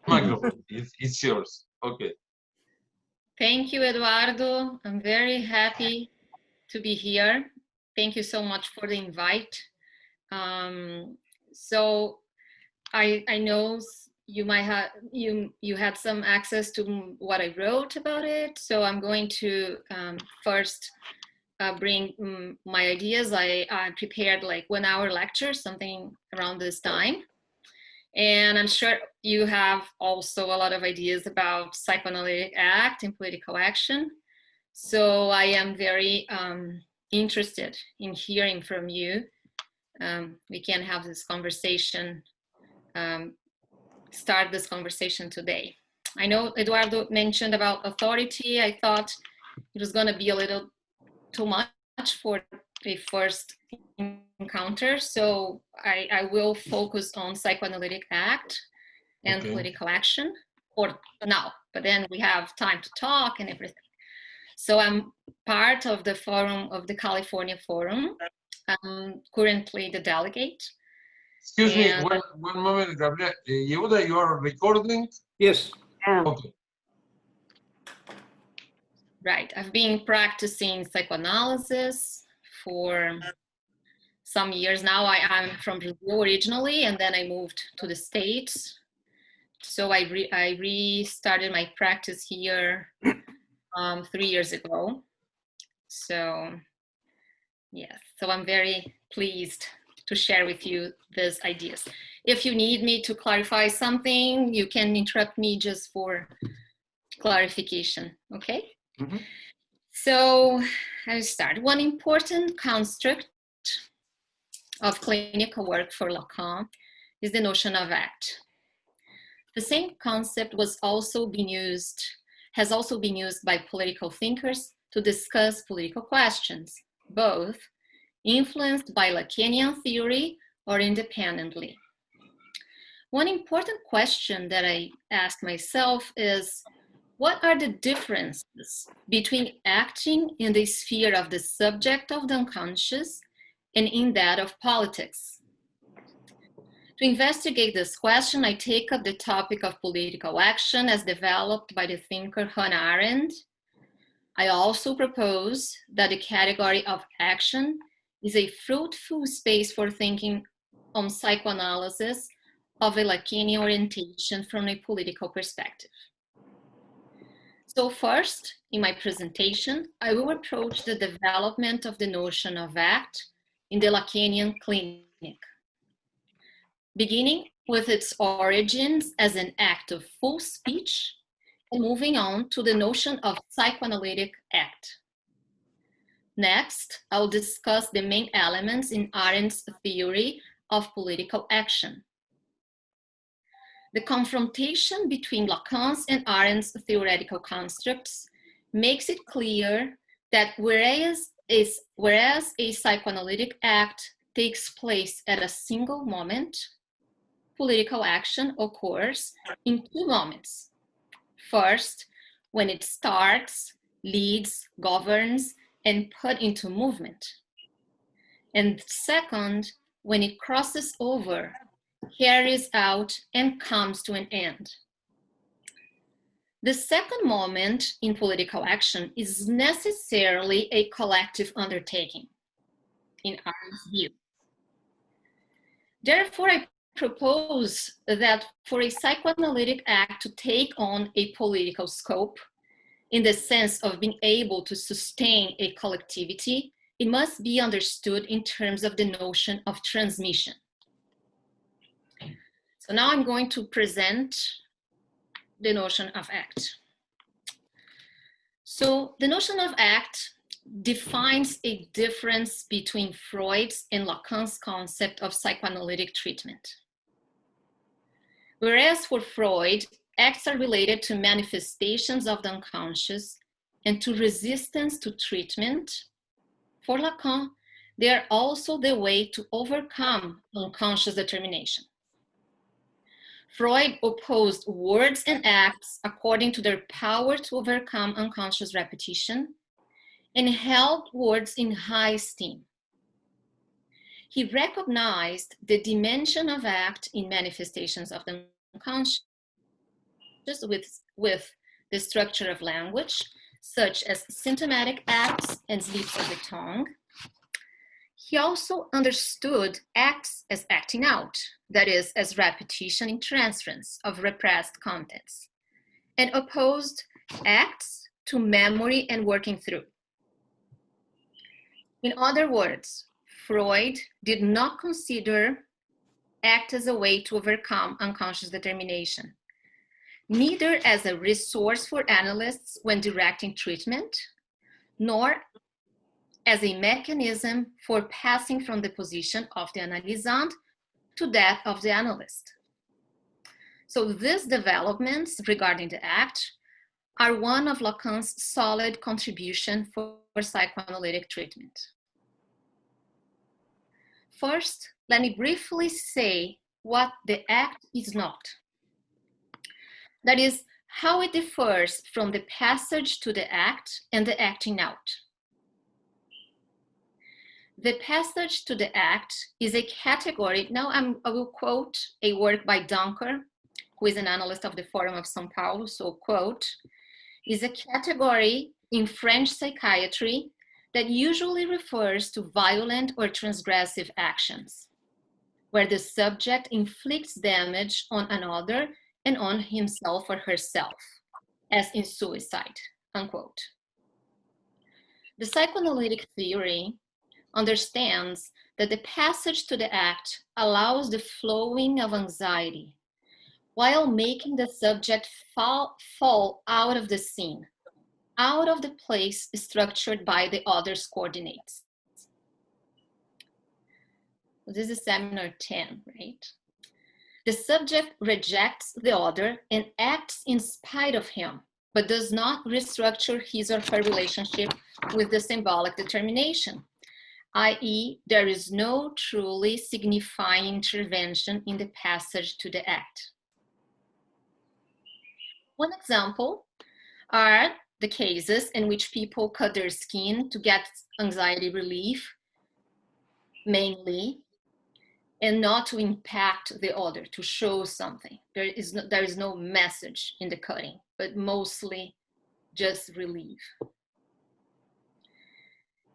Microphone, it's yours. Okay. Thank you, Eduardo. I'm very happy to be here. Thank you so much for the invite. So I know you might have you had some access to what I wrote about it. So I'm going to first bring my ideas. I prepared like 1 hour lecture, something around this time. And I'm sure you have also a lot of ideas about Psychoanalytic Act and political action. So I am very interested in hearing from you. We can have this conversation, start this conversation today. I know Eduardo mentioned about authority. I thought it was going to be a little too much for a first encounter. So I will focus on Psychoanalytic Act and political action for now, but then we have time to talk and everything. So I'm part of the forum of the California Forum. I'm currently the delegate. Excuse me, one moment, Gabriela. Yehuda, you are recording? Yes. Okay. Right. I've been practicing psychoanalysis for some years now. I'm from Brazil originally, and then I moved to the States. So I restarted my practice here 3 years ago. So yes, so I'm very pleased to share with you these ideas. If you need me to clarify something, you can interrupt me just for clarification, okay? Mm-hmm. So I'll start. One important construct of clinical work for Lacan is the notion of act. The same concept has also been used by political thinkers to discuss political questions, both influenced by Lacanian theory or independently. One important question that I ask myself is, what are the differences between acting in the sphere of the subject of the unconscious and in that of politics? To investigate this question, I take up the topic of political action as developed by the thinker Hanna Arndt. I also propose that the category of action is a fruitful space for thinking on psychoanalysis of a Lacanian orientation from a political perspective. So first, in my presentation, I will approach the development of the notion of act in the Lacanian clinic, beginning with its origins as an act of full speech and moving on to the notion of psychoanalytic act. Next, I'll discuss the main elements in Arendt's theory of political action. The confrontation between Lacan's and Arendt's theoretical constructs makes it clear that whereas a psychoanalytic act takes place at a single moment, political action occurs in two moments. First, when it starts, leads, governs, and put into movement. And second, when it crosses over, carries out, and comes to an end. The second moment in political action is necessarily a collective undertaking, in Arendt's view. Therefore, I propose that for a psychoanalytic act to take on a political scope, in the sense of being able to sustain a collectivity, it must be understood in terms of the notion of transmission. So now I'm going to present the notion of act. So the notion of act defines a difference between Freud's and Lacan's concept of psychoanalytic treatment. Whereas for Freud, acts are related to manifestations of the unconscious and to resistance to treatment, for Lacan, they are also the way to overcome unconscious determination. Freud opposed words and acts according to their power to overcome unconscious repetition and held words in high esteem. He recognized the dimension of act in manifestations of the unconscious with the structure of language, such as symptomatic acts and slips of the tongue. He also understood acts as acting out, that is, as repetition in transference of repressed contents, and opposed acts to memory and working through. In other words, Freud did not consider act as a way to overcome unconscious determination, neither as a resource for analysts when directing treatment, nor as a mechanism for passing from the position of the analysand to that of the analyst. So these developments regarding the act are one of Lacan's solid contribution for psychoanalytic treatment. First, let me briefly say what the act is not. That is, how it differs from the passage to the act and the acting out. The passage to the act is a category. Now I will quote a work by Dunker, who is an analyst of the Forum of São Paulo. So quote, is a category in French psychiatry that usually refers to violent or transgressive actions, where the subject inflicts damage on another and on himself or herself, as in suicide, unquote. The psychoanalytic theory understands that the passage to the act allows the flowing of anxiety while making the subject fall out of the scene, out of the place structured by the other's coordinates. This is seminar 10, right? The subject rejects the other and acts in spite of him, but does not restructure his or her relationship with the symbolic determination, i.e., there is no truly signifying intervention in the passage to the act. One example are the cases in which people cut their skin to get anxiety relief, mainly, and not to impact the other, to show something. There is no message in the cutting, but mostly just relief.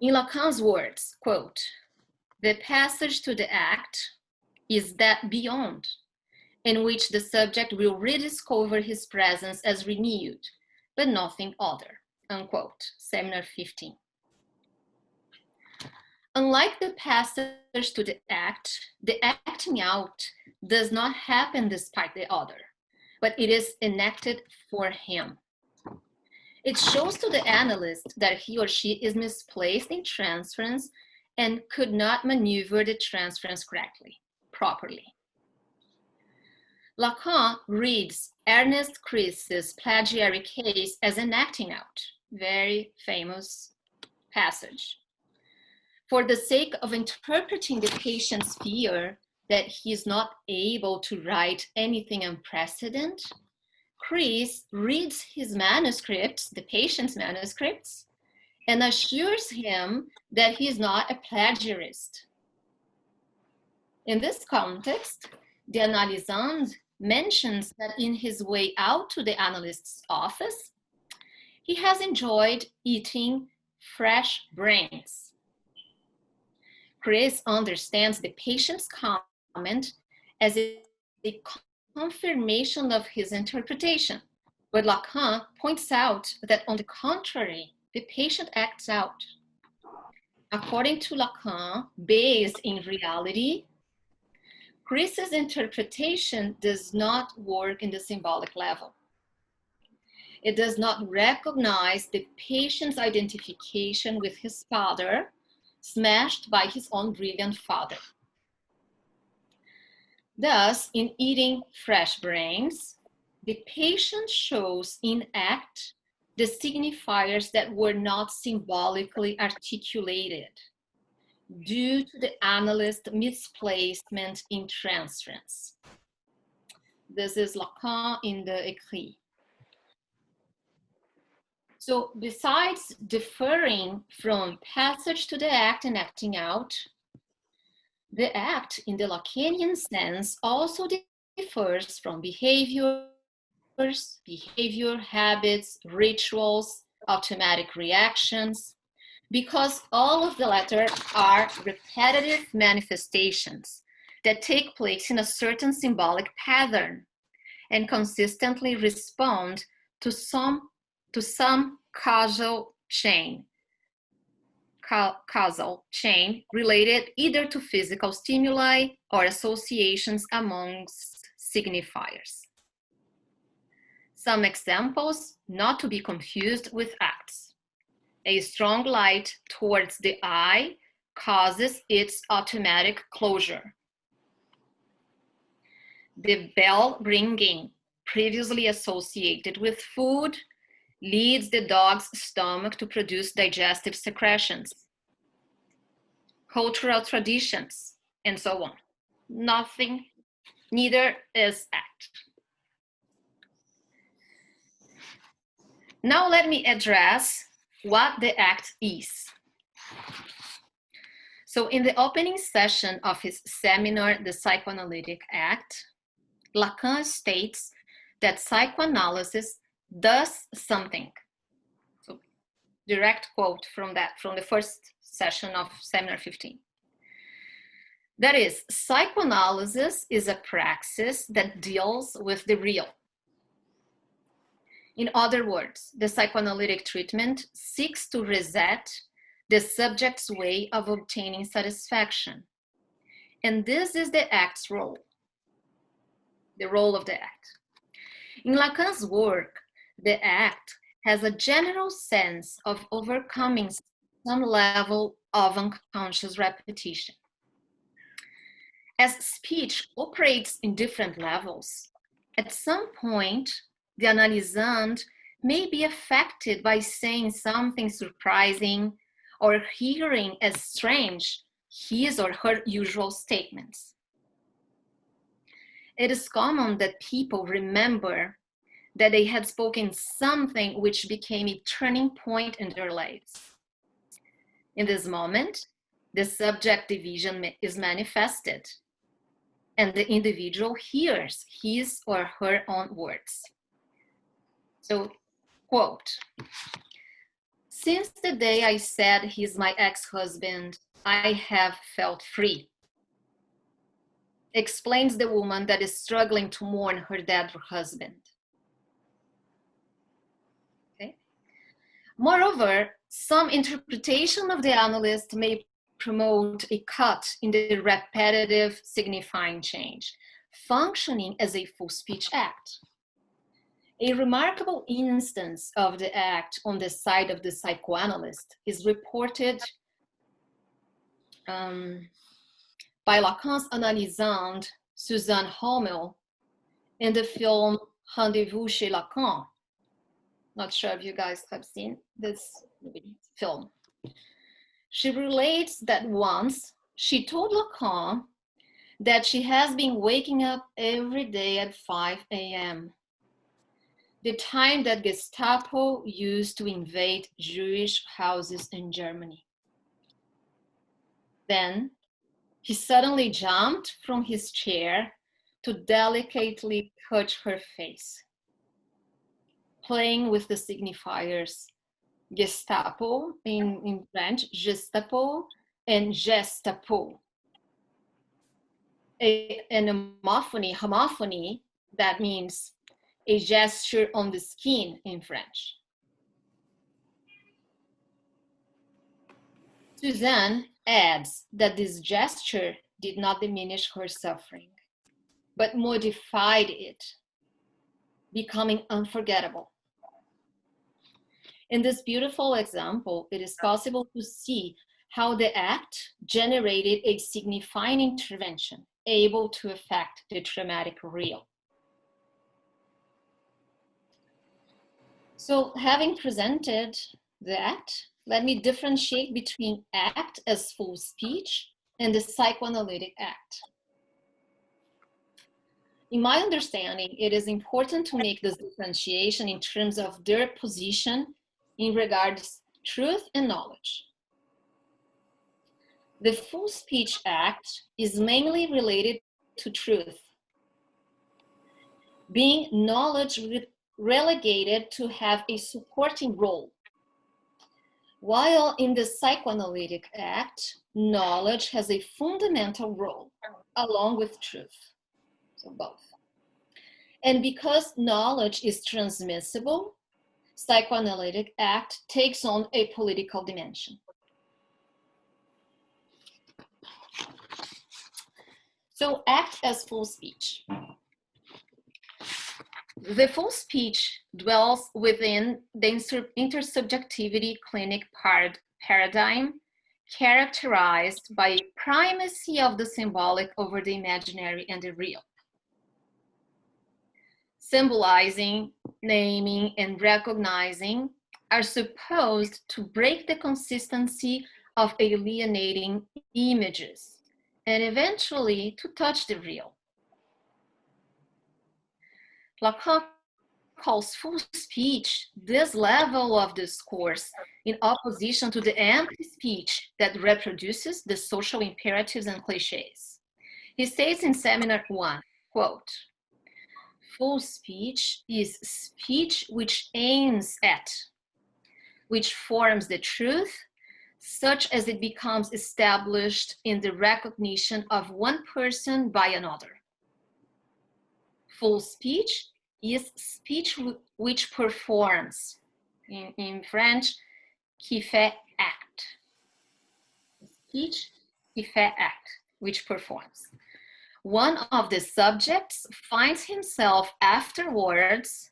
In Lacan's words, quote, the passage to the act is that beyond, in which the subject will rediscover his presence as renewed, but nothing other, unquote, seminar 15. Unlike the passage to the act, the acting out does not happen despite the other, but it is enacted for him. It shows to the analyst that he or she is misplaced in transference and could not maneuver the transference properly. Lacan reads Ernest Chris's plagiary case as an acting out, very famous passage. For the sake of interpreting the patient's fear that he is not able to write anything unprecedented, Chris reads his manuscripts, the patient's manuscripts, and assures him that he is not a plagiarist. In this context, the analysand mentions that in his way out to the analyst's office, he has enjoyed eating fresh brains. Chris understands the patient's comment as a confirmation of his interpretation, but Lacan points out that on the contrary, the patient acts out. According to Lacan, based in reality, Chris's interpretation does not work in the symbolic level. It does not recognize the patient's identification with his father, smashed by his own brilliant father. Thus, in eating fresh brains, the patient shows in act the signifiers that were not symbolically articulated due to the analyst's misplacement in transference. This is Lacan in the Écrit. So besides differing from passage to the act and acting out, the act in the Lacanian sense also differs from behavior, behavior, habits, rituals, automatic reactions, because all of the latter are repetitive manifestations that take place in a certain symbolic pattern and consistently respond to some causal chain related either to physical stimuli or associations amongst signifiers. Some examples, not to be confused with acts. A strong light towards the eye causes its automatic closure. The bell ringing, previously associated with food, leads the dog's stomach to produce digestive secretions, cultural traditions, and so on. Neither is act. Now let me address what the act is. So in the opening session of his seminar, The Psychoanalytic Act, Lacan states that psychoanalysis does something. So direct quote from the first session of seminar 15. That is, psychoanalysis is a praxis that deals with the real. In other words, the psychoanalytic treatment seeks to reset the subject's way of obtaining satisfaction. And this is the act's role, the role of the act. In Lacan's work, the act has a general sense of overcoming some level of unconscious repetition. As speech operates in different levels, at some point, the analysand may be affected by saying something surprising or hearing as strange his or her usual statements. It is common that people remember that they had spoken something which became a turning point in their lives. In this moment, the subject division is manifested, and the individual hears his or her own words. So, quote, "Since the day I said he's my ex-husband, I have felt free," explains the woman that is struggling to mourn her dead husband. Okay. Moreover, some interpretation of the analyst may promote a cut in the repetitive signifying change, functioning as a full speech act. A remarkable instance of the act on the side of the psychoanalyst is reported by Lacan's analysand Suzanne Hommel in the film Rendezvous chez Lacan. Not sure if you guys have seen this film. She relates that once she told Lacan that she has been waking up every day at 5 a.m., the time that Gestapo used to invade Jewish houses in Germany. Then he suddenly jumped from his chair to delicately touch her face, playing with the signifiers Gestapo in French, Gestapo, and Gestapo. An homophony, that means a gesture on the skin in French. Suzanne adds that this gesture did not diminish her suffering, but modified it, becoming unforgettable. In this beautiful example, it is possible to see how the act generated a signifying intervention, able to affect the traumatic real. So, having presented the act, let me differentiate between act as full speech and the psychoanalytic act. In my understanding, it is important to make this differentiation in terms of their position in regards to truth and knowledge. The full speech act is mainly related to truth. being knowledge relegated to have a supporting role. While in the Psychoanalytic Act, knowledge has a fundamental role, along with truth, so both. And because knowledge is transmissible, Psychoanalytic Act takes on a political dimension. So act as full speech. The full speech dwells within the intersubjectivity clinic paradigm, characterized by primacy of the symbolic over the imaginary and the real. Symbolizing, naming, and recognizing are supposed to break the consistency of alienating images and eventually to touch the real. Lacan calls full speech this level of discourse in opposition to the empty speech that reproduces the social imperatives and cliches. He states in Seminar 1, quote, "Full speech is speech which aims at, which forms the truth, such as it becomes established in the recognition of one person by another. Full speech is speech which performs," in French, qui fait acte. Speech qui fait acte, which performs. One of the subjects finds himself afterwards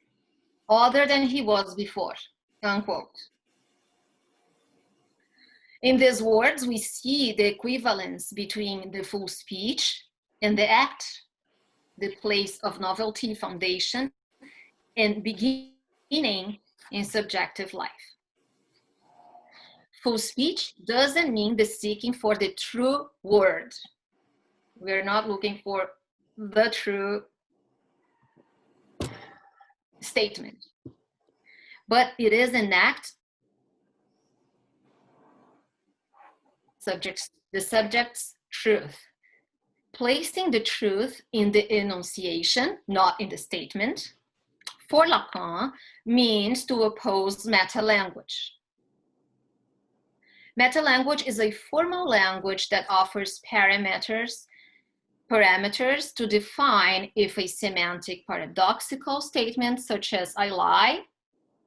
other than he was before, unquote. In these words, we see the equivalence between the full speech and the act, the place of novelty foundation and beginning in subjective life. Full speech doesn't mean the seeking for the true word. We're not looking for the true statement, but it is an act, the subject's truth. Placing the truth in the enunciation, not in the statement, for Lacan means to oppose meta-language. Meta-language is a formal language that offers parameters to define if a semantic paradoxical statement such as "I lie"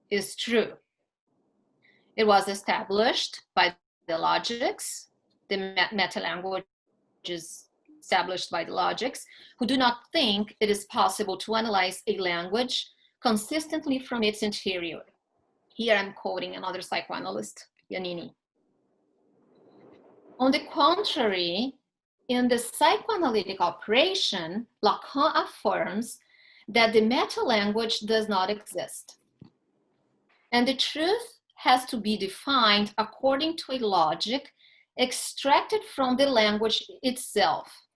is true. It was established by the logics, the meta-language is established by the logics, who do not think it is possible to analyze a language consistently from its interior. Here I'm quoting another psychoanalyst, Giannini. On the contrary, in the psychoanalytic operation, Lacan affirms that the meta-language does not exist, and the truth has to be defined according to a logic extracted from the language itself,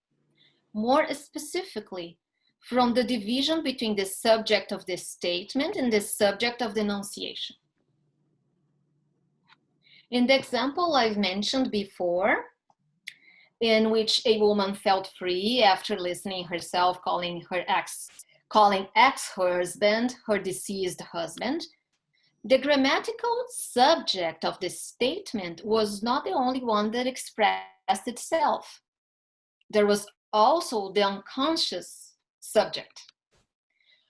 more specifically, from the division between the subject of the statement and the subject of the enunciation. In the example I've mentioned before, in which a woman felt free after listening herself calling ex-husband her deceased husband, the grammatical subject of the statement was not the only one that expressed itself. There was also the unconscious subject,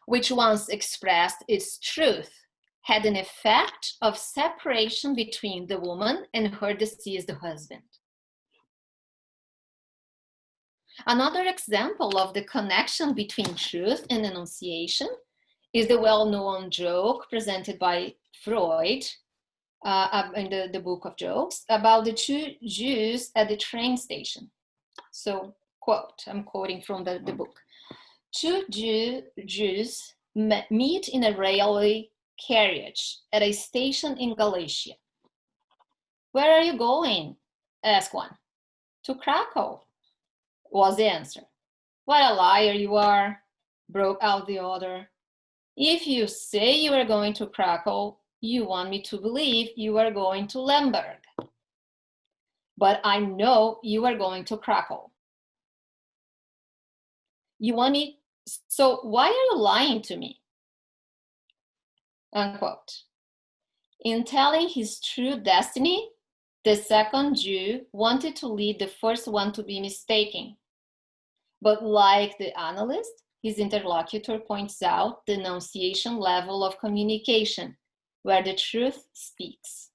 which once expressed its truth, had an effect of separation between the woman and her deceased husband. Another example of the connection between truth and enunciation is the well-known joke presented by Freud in the book of jokes about the two Jews at the train station. So, quote, I'm quoting from the book. Two Jews meet in a railway carriage at a station in Galicia. "Where are you going?" asked one. "To Krakow," was the answer. "What a liar you are," broke out the other. "If you say you are going to Krakow, you want me to believe you are going to Lemberg. But I know you are going to Krakow. You want me So why are you lying to me? Unquote. In telling his true destiny, the second Jew wanted to lead the first one to be mistaken. But like the analyst, his interlocutor points out the enunciation level of communication, where the truth speaks.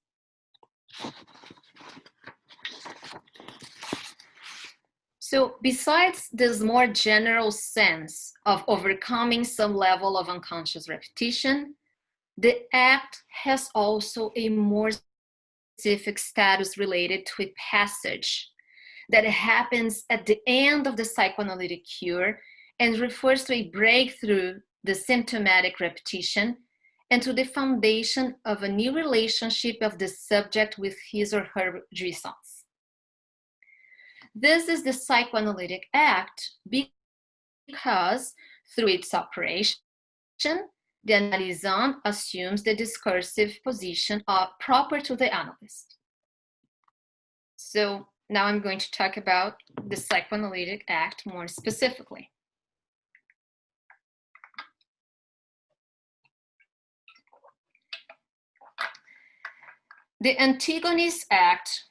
So besides this more general sense of overcoming some level of unconscious repetition, the act has also a more specific status related to a passage that happens at the end of the psychoanalytic cure and refers to a breakthrough, the symptomatic repetition, and to the foundation of a new relationship of the subject with his or her jouissance. This is the psychoanalytic act because through its operation, the analysant assumes the discursive position proper to the analyst. So now I'm going to talk about the psychoanalytic act more specifically. The Antigonist Act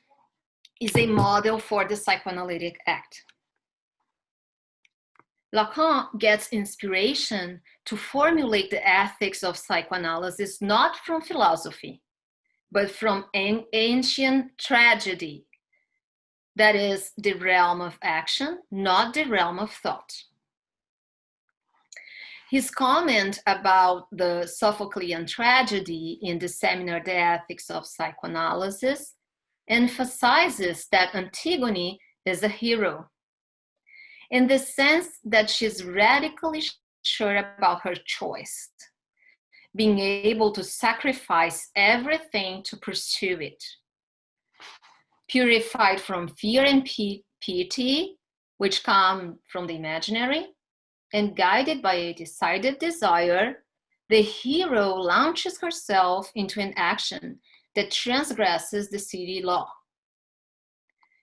is a model for the psychoanalytic act. Lacan gets inspiration to formulate the ethics of psychoanalysis not from philosophy, but from ancient tragedy. That is the realm of action, not the realm of thought. His comment about the Sophoclean tragedy in the seminar The Ethics of Psychoanalysis emphasizes that Antigone is a hero, in the sense that she's radically sure about her choice, being able to sacrifice everything to pursue it. Purified from fear and pity, which come from the imaginary, and guided by a decided desire, the hero launches herself into an action that transgresses the city law.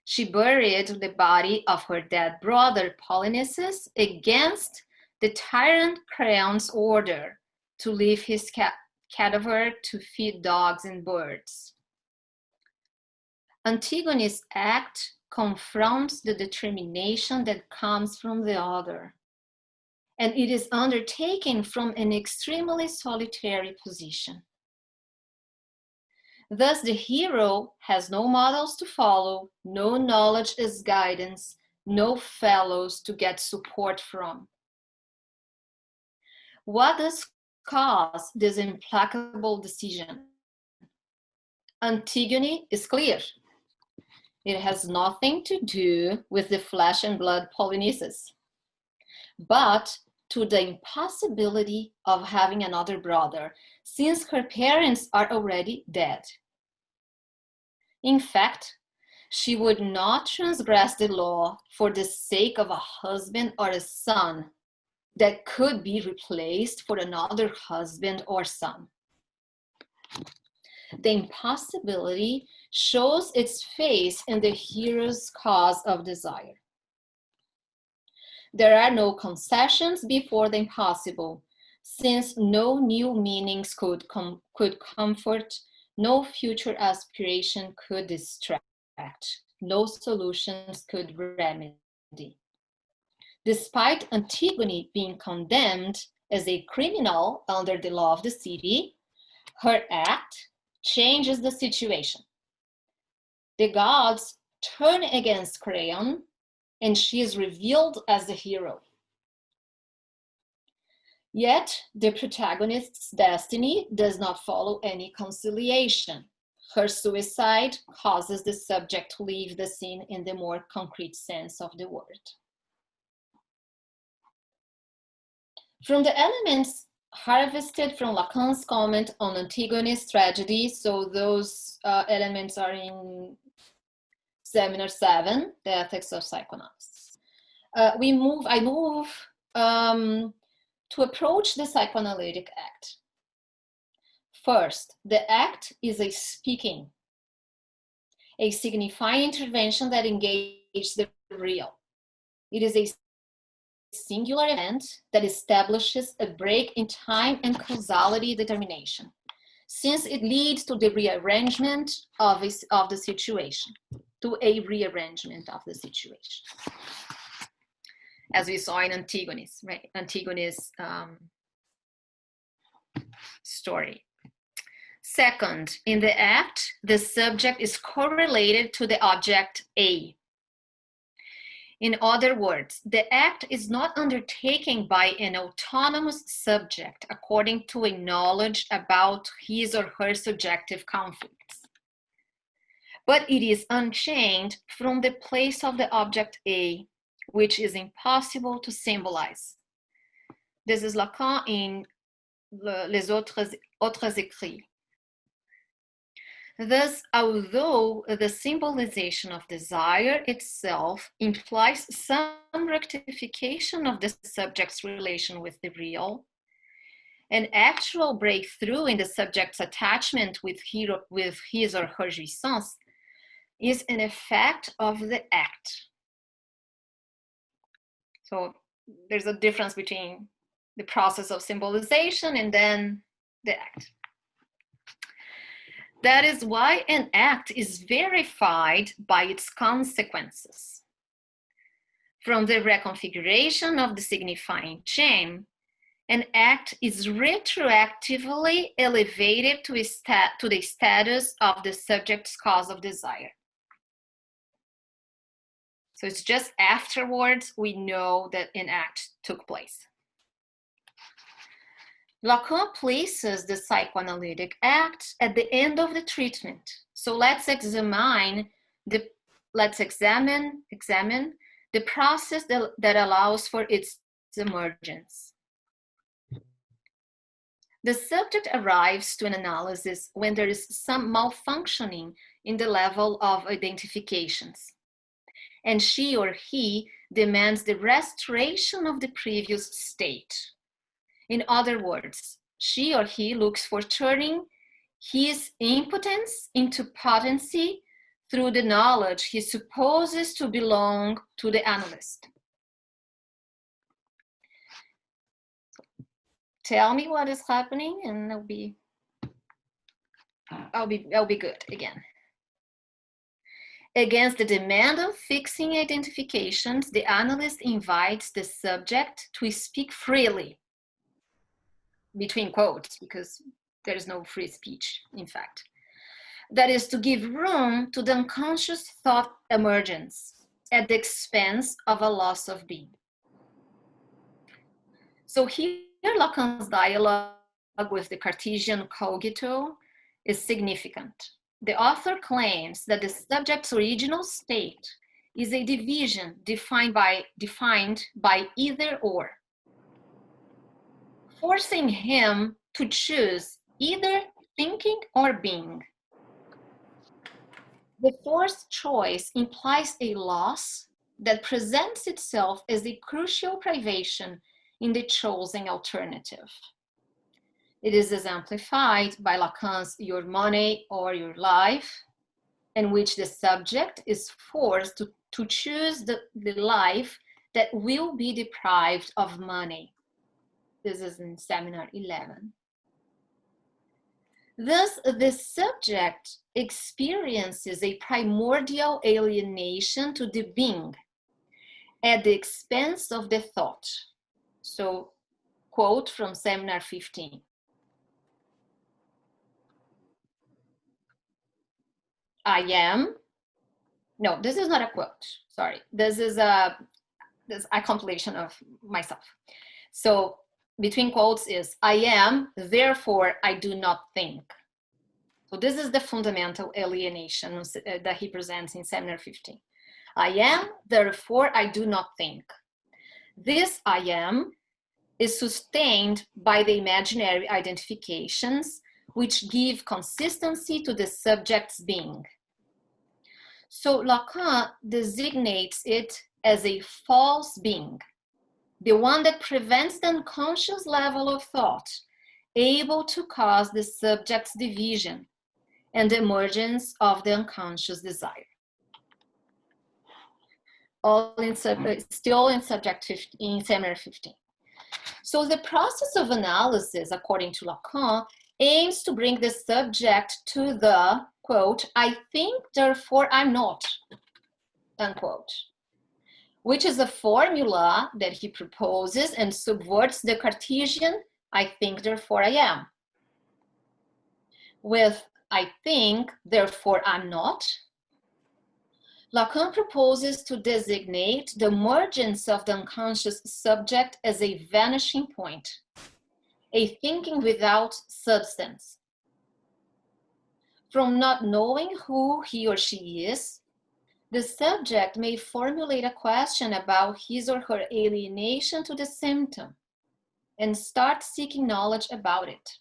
She buried the body of her dead brother Polynices against the tyrant Creon's order to leave his cadaver to feed dogs and birds. Antigone's act confronts the determination that comes from the other, and it is undertaken from an extremely solitary position. Thus, the hero has no models to follow, no knowledge as guidance, no fellows to get support from. What does cause this implacable decision? Antigone is clear. It has nothing to do with the flesh and blood Polynices, but to the impossibility of having another brother, since her parents are already dead. In fact, she would not transgress the law for the sake of a husband or a son that could be replaced for another husband or son. The impossibility shows its face in the hero's cause of desire. There are no concessions before the impossible, since no new meanings could comfort, no future aspiration could distract, no solutions could remedy. Despite Antigone being condemned as a criminal under the law of the city, her act changes the situation. The gods turn against Creon, and she is revealed as the hero. Yet, the protagonist's destiny does not follow any conciliation. Her suicide causes the subject to leave the scene in the more concrete sense of the word. From the elements harvested from Lacan's comment on Antigone's tragedy, so those elements are in Seminar 7, The Ethics of Psychoanalysis. I move to approach the Psychoanalytic Act. First, the act is a speaking, a signifying intervention that engages the real. It is a singular event that establishes a break in time and causality determination, since it leads to the rearrangement of the situation, to a rearrangement of the situation. As we saw in Antigone's, right? Antigone's story. Second, in the act, the subject is correlated to the object A. In other words, the act is not undertaken by an autonomous subject according to a knowledge about his or her subjective conflicts, but it is unchained from the place of the object A, which is impossible to symbolize. This is Lacan in Les Autres Écrits. Thus, although the symbolization of desire itself implies some rectification of the subject's relation with the real, an actual breakthrough in the subject's attachment with his or her jouissance is an effect of the act. So there's a difference between the process of symbolization and then the act. That is why an act is verified by its consequences. From the reconfiguration of the signifying chain, an act is retroactively elevated to the status of the subject's cause of desire. So it's just afterwards we know that an act took place. Lacan places the Psychoanalytic Act at the end of the treatment. So let's examine the process that allows for its emergence. The subject arrives to an analysis when there is some malfunctioning in the level of identifications, and she or he demands the restoration of the previous state. In other words, she or he looks for turning his impotence into potency through the knowledge he supposes to belong to the analyst. Tell me what is happening, and I'll be good again. Against the demand of fixing identifications, the analyst invites the subject to speak freely, between quotes, because there is no free speech, in fact. That is to give room to the unconscious thought emergence at the expense of a loss of being. So here Lacan's dialogue with the Cartesian cogito is significant. The author claims that the subject's original state is a division defined by either or, forcing him to choose either thinking or being. The forced choice implies a loss that presents itself as a crucial privation in the chosen alternative. It is exemplified by Lacan's your money or your life, in which the subject is forced to choose the life that will be deprived of money. This is in Seminar 11. Thus, the subject experiences a primordial alienation to the being at the expense of the thought. So, quote from Seminar 15. I am, no, this is not a quote, sorry. This is a compilation of myself. So between quotes is, I am, therefore I do not think. So this is the fundamental alienation that he presents in Seminar 15. I am, therefore I do not think. This I am is sustained by the imaginary identifications which give consistency to the subject's being. So Lacan designates it as a false being, the one that prevents the unconscious level of thought, able to cause the subject's division and the emergence of the unconscious desire. still in subject 15, in seminar 15. So the process of analysis, according to Lacan, aims to bring the subject to the, quote, I think, therefore I'm not, unquote, which is a formula that he proposes and subverts the Cartesian, I think, therefore I am. With I think, therefore I'm not, Lacan proposes to designate the emergence of the unconscious subject as a vanishing point, a thinking without substance. From not knowing who he or she is, the subject may formulate a question about his or her alienation to the symptom and start seeking knowledge about it,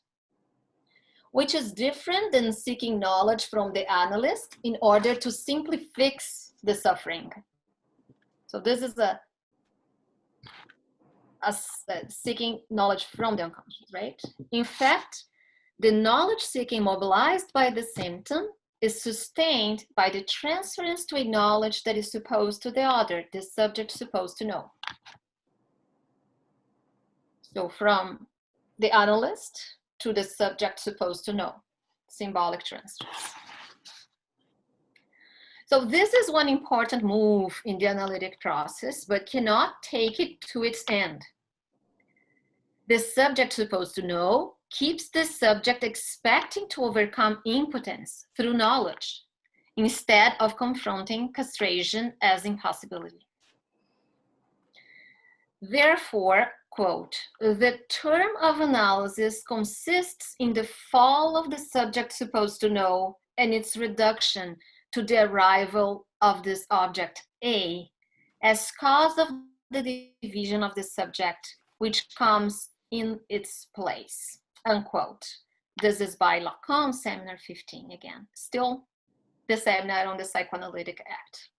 which is different than seeking knowledge from the analyst in order to simply fix the suffering. So this is a seeking knowledge from the unconscious, right? In fact, the knowledge seeking mobilized by the symptom is sustained by the transference to a knowledge that is supposed to the other, the subject supposed to know. So from the analyst to the subject supposed to know, symbolic transfers. So this is one important move in the analytic process, but cannot take it to its end. The subject supposed to know keeps the subject expecting to overcome impotence through knowledge, instead of confronting castration as impossibility. Therefore, quote, the term of analysis consists in the fall of the subject supposed to know and its reduction to the arrival of this object A as cause of the division of the subject, which comes in its place, unquote. This is by Lacan, seminar 15 again. Still the seminar on the Psychoanalytic Act.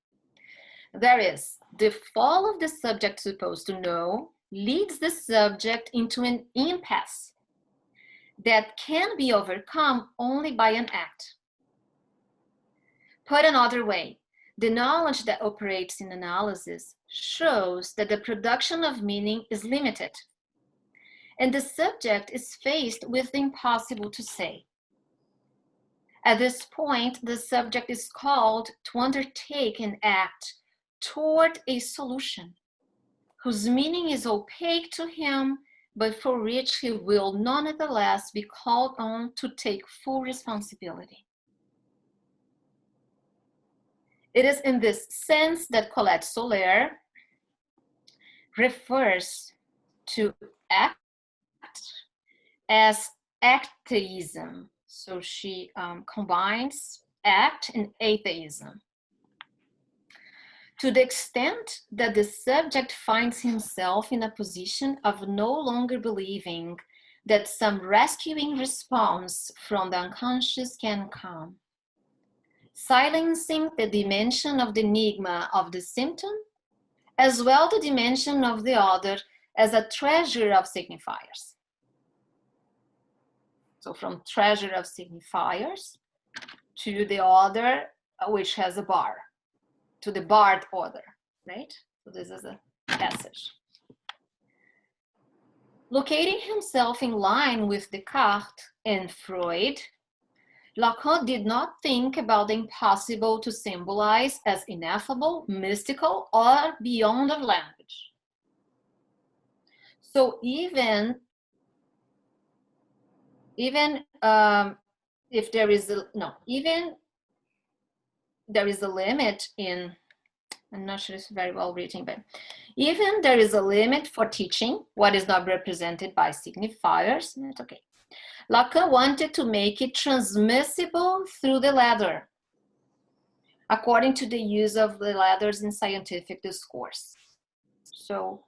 There is the fall of the subject supposed to know leads the subject into an impasse that can be overcome only by an act. Put another way, the knowledge that operates in analysis shows that the production of meaning is limited, and the subject is faced with the impossible to say. At this point, the subject is called to undertake an act toward a solution whose meaning is opaque to him, but for which he will nonetheless be called on to take full responsibility. It is in this sense that Colette Soler refers to act as actheism. So she combines act and atheism. To the extent that the subject finds himself in a position of no longer believing that some rescuing response from the unconscious can come, silencing the dimension of the enigma of the symptom, as well the dimension of the other as a treasure of signifiers. So from treasure of signifiers to the other, which has a bar, to the barred other, right? So this is a passage. Locating himself in line with Descartes and Freud, Lacan did not think about the impossible to symbolize as ineffable, mystical, or beyond of language. So even if there is there is a limit in, I'm not sure it's very well written, but even there is a limit for teaching what is not represented by signifiers, that's okay. Lacan wanted to make it transmissible through the ladder, according to the use of the ladders in scientific discourse. So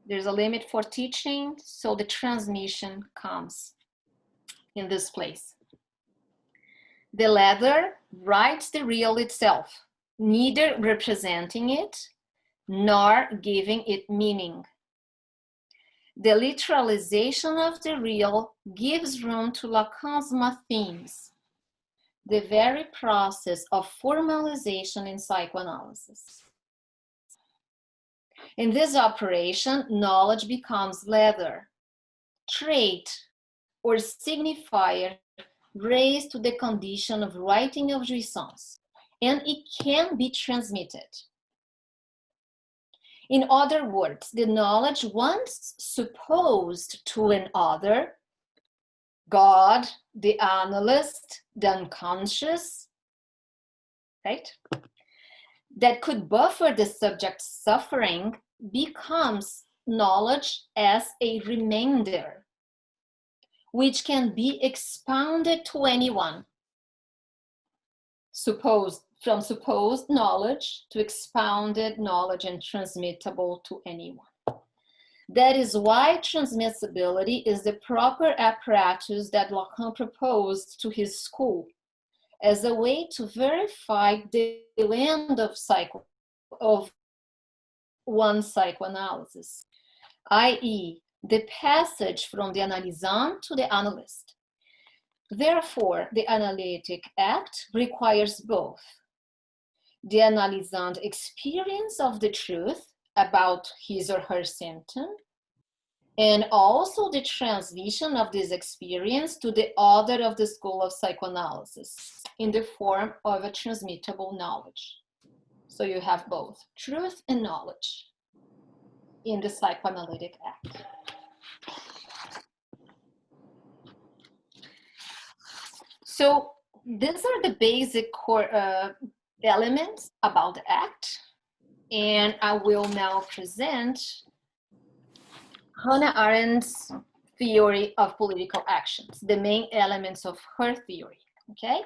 there's a limit for teaching, so the transmission comes in this place. The ladder writes the real itself, neither representing it nor giving it meaning. The literalization of the real gives room to Lacan's themes, the very process of formalization in psychoanalysis. In this operation, knowledge becomes leather, trait, or signifier raised to the condition of writing of jouissance, and it can be transmitted. In other words, the knowledge once supposed to an other, God, the analyst, the unconscious, right, that could buffer the subject's suffering becomes knowledge as a remainder, which can be expounded to anyone. From supposed knowledge to expounded knowledge and transmittable to anyone. That is why transmissibility is the proper apparatus that Lacan proposed to his school as a way to verify the end of one psychoanalysis, i.e., the passage from the analysant to the analyst. Therefore, the Analytic Act requires both the analysant experience of the truth about his or her symptom, and also the transmission of this experience to the author of the school of psychoanalysis in the form of a transmittable knowledge. So you have both truth and knowledge in the Psychoanalytic Act. So these are the basic core elements about the Act, and I will now present Hanna Arndt's theory of political actions, the main elements of her theory, okay?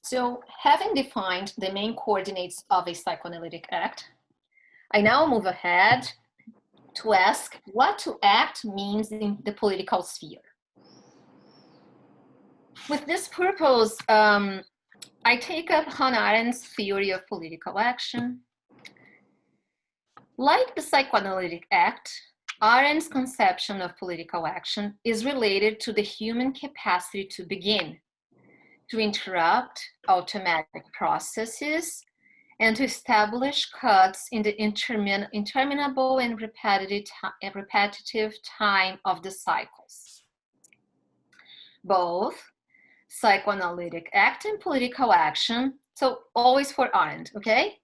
So having defined the main coordinates of a psychoanalytic act, I now move ahead to ask what to act means in the political sphere. With this purpose, I take up Hanna Arndt's theory of political action. Like the Psychoanalytic Act, Arndt's conception of political action is related to the human capacity to begin, to interrupt automatic processes, and to establish cuts in the interminable and repetitive time of the cycles. Both Psychoanalytic Act and political action, so always for Arndt, okay,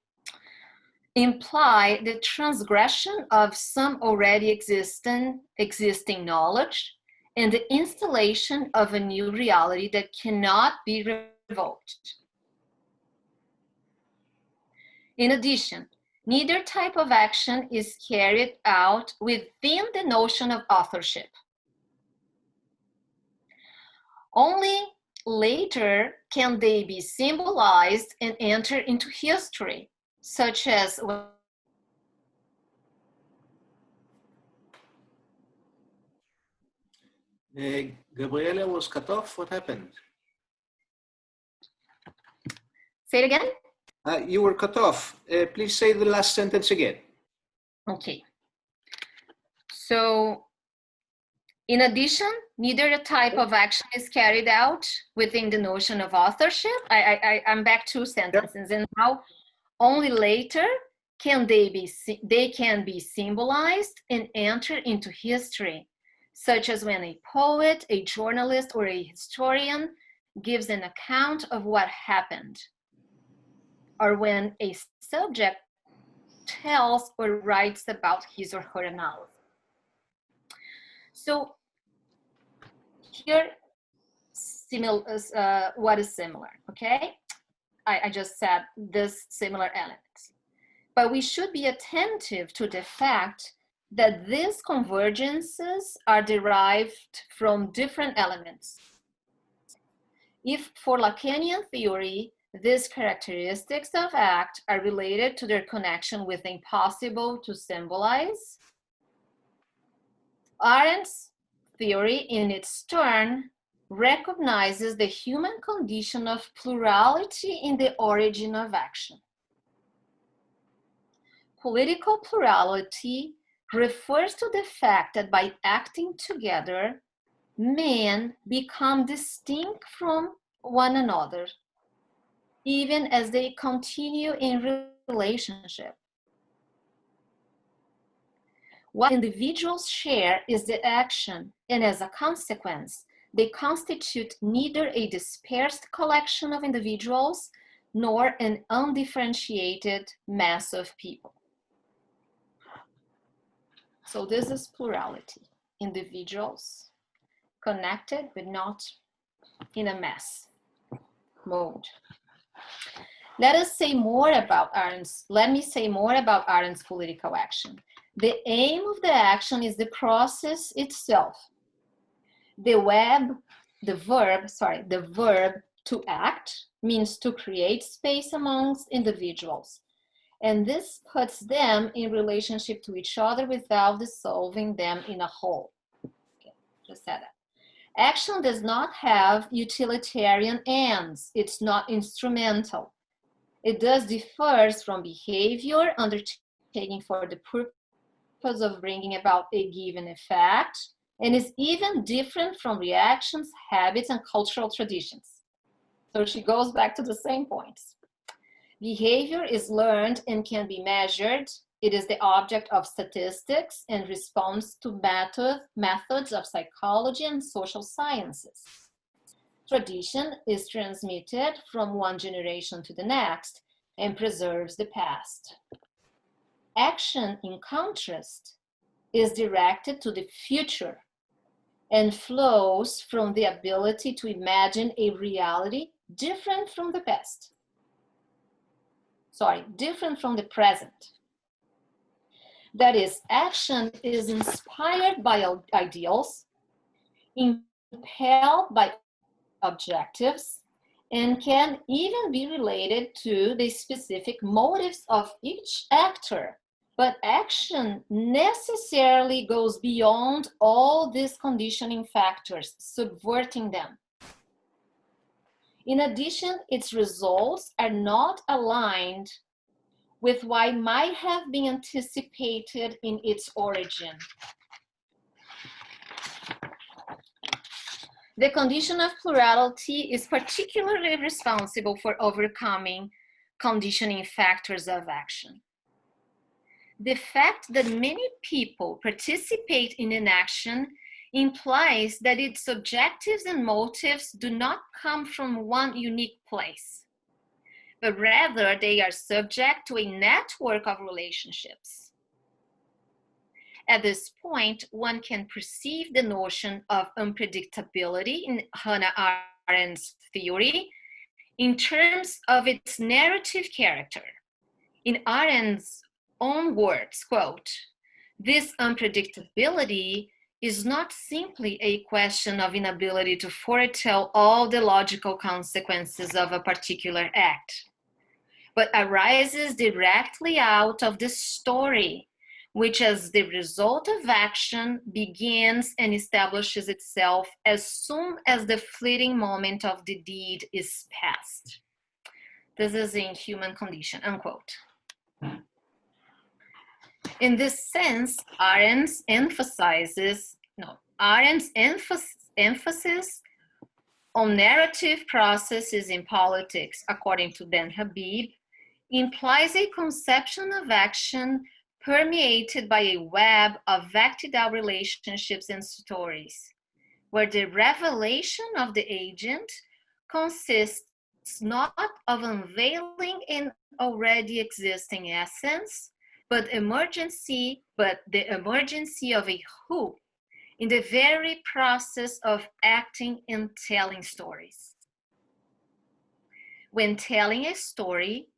imply the transgression of some already existing knowledge and the installation of a new reality that cannot be revoked. In addition, neither type of action is carried out within the notion of authorship. Only later can they be symbolized and enter into history, such as Gabriela was cut off. What happened? Say it again? You were cut off. Please say the last sentence again. Okay. So, in addition, neither the type of action is carried out within the notion of authorship. I'm back 2 sentences, and now only later can they can be symbolized and enter into history, such as when a poet, a journalist, or a historian gives an account of what happened, or when a subject tells or writes about his or her analysis. So here, what is similar, okay? I just said this similar elements. But we should be attentive to the fact that these convergences are derived from different elements. If for Lacanian theory, these characteristics of act are related to their connection with the impossible to symbolize, Arndt's theory, in its turn, recognizes the human condition of plurality in the origin of action. Political plurality refers to the fact that by acting together, men become distinct from one another, even as they continue in relationship. What individuals share is the action, and as a consequence, they constitute neither a dispersed collection of individuals nor an undifferentiated mass of people. So this is plurality, individuals connected but not in a mass mode. Let me say more about Arndt's political action. The aim of the action is the process itself. The verb to act means to create space amongst individuals. And this puts them in relationship to each other without dissolving them in a whole. Okay, just said that. Action does not have utilitarian ends. It's not instrumental. It thus differs from behavior undertaken for the purpose of bringing about a given effect, and is even different from reactions, habits, and cultural traditions. So she goes back to the same points. Behavior is learned and can be measured. It is the object of statistics and responds to methods of psychology and social sciences. Tradition is transmitted from one generation to the next and preserves the past. Action, in contrast, is directed to the future and flows from the ability to imagine a reality different from the past. Different from the present. That is, action is inspired by ideals, impelled by objectives, and can even be related to the specific motives of each actor. But action necessarily goes beyond all these conditioning factors, subverting them. In addition, its results are not aligned with what might have been anticipated in its origin. The condition of plurality is particularly responsible for overcoming conditioning factors of action. The fact that many people participate in an action implies that its objectives and motives do not come from one unique place, but rather they are subject to a network of relationships. At this point, one can perceive the notion of unpredictability in Hanna Arndt's theory in terms of its narrative character. In Arndt's own words, quote, "This unpredictability is not simply a question of inability to foretell all the logical consequences of a particular act, but arises directly out of the story, which as the result of action begins and establishes itself as soon as the fleeting moment of the deed is past." This is in Human Condition, unquote. In this sense, Arndt's emphasis on narrative processes in politics, according to Ben Habib, implies a conception of action permeated by a web of acted out relationships and stories, where the revelation of the agent consists not of unveiling an already existing essence, but the emergency of a who in the very process of acting and telling stories. When telling a story,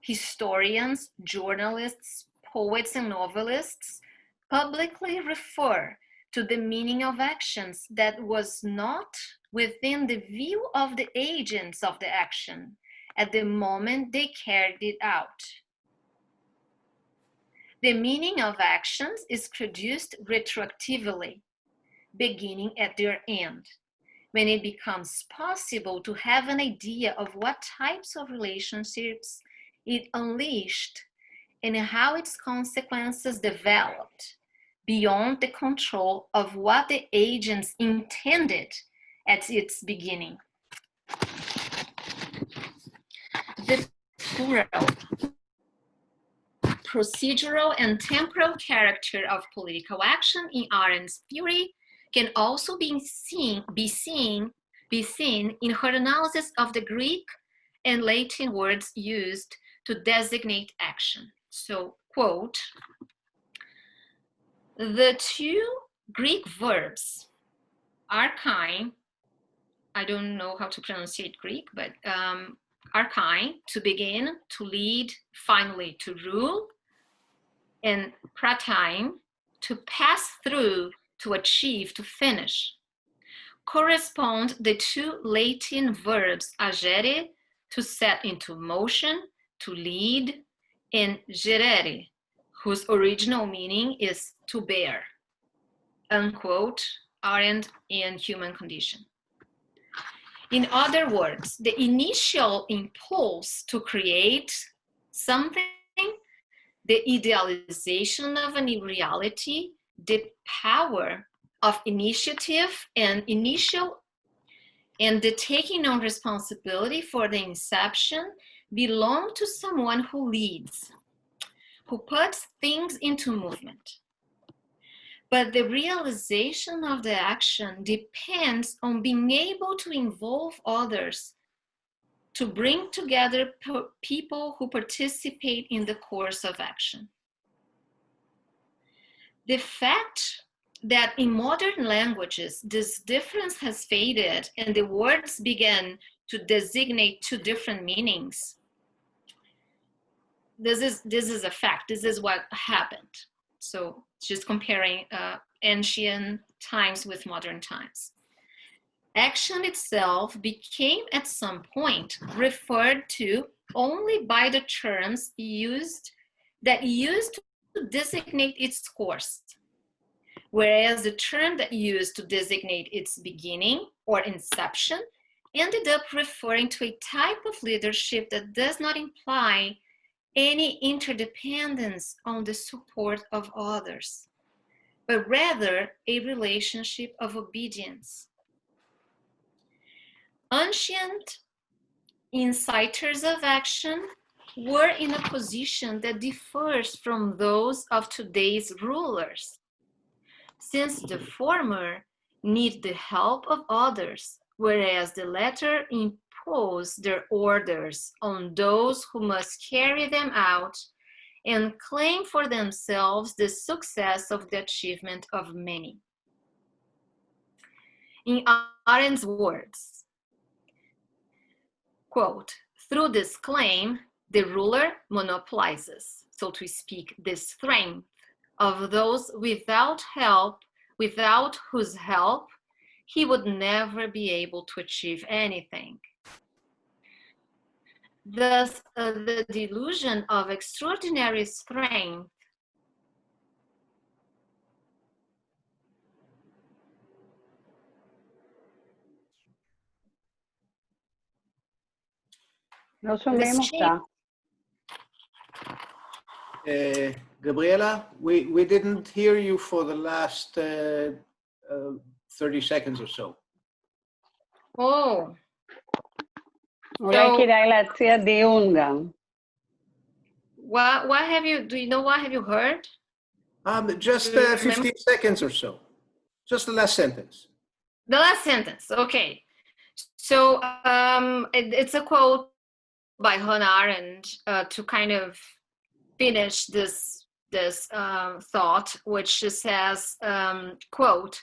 historians, journalists, poets, and novelists publicly refer to the meaning of actions that was not within the view of the agents of the action at the moment they carried it out. The meaning of actions is produced retroactively, beginning at their end, when it becomes possible to have an idea of what types of relationships it unleashed and how its consequences developed beyond the control of what the agents intended at its beginning. the plural, procedural and temporal character of political action in Arendt's theory can also be seen in her analysis of the Greek and Latin words used to designate action. So, quote, the two Greek verbs, archein, I don't know how to pronounce Greek, but archein, to begin, to lead, finally to rule, and pratein, to pass through, to achieve, to finish, correspond the two Latin verbs agere, to set into motion, to lead, and gerere, whose original meaning is to bear, unquote, Arendt in Human Condition. In other words, the initial impulse to create something, the idealization of a reality, the power of initiative and the taking on responsibility for the inception belong to someone who leads, who puts things into movement. But the realization of the action depends on being able to involve others, to bring together people who participate in the course of action. The fact that in modern languages, this difference has faded and the words began to designate two different meanings, this is a fact. This is what happened. So just comparing ancient times with modern times. Action itself became at some point referred to only by the terms used to designate its course, whereas the term that used to designate its beginning or inception ended up referring to a type of leadership that does not imply any interdependence on the support of others, but rather a relationship of obedience. Ancient inciters of action were in a position that differs from those of today's rulers, since the former need the help of others, whereas the latter impose their orders on those who must carry them out and claim for themselves the success of the achievement of many. In Arendt's words, quote, through this claim, the ruler monopolizes, so to speak, the strength of those without whose help he would never be able to achieve anything. Thus, the delusion of extraordinary strength Nós ouvimos, tá? Gabriela, we didn't hear you for the last 30 seconds or so. Oh. אולי כדאי להציע דיון גם. What have you, do you know what have you heard? Just 15 seconds or so. Just the last sentence. The last sentence, okay. So it's a quote by Hanna Arndt to kind of finish this thought, which says, quote,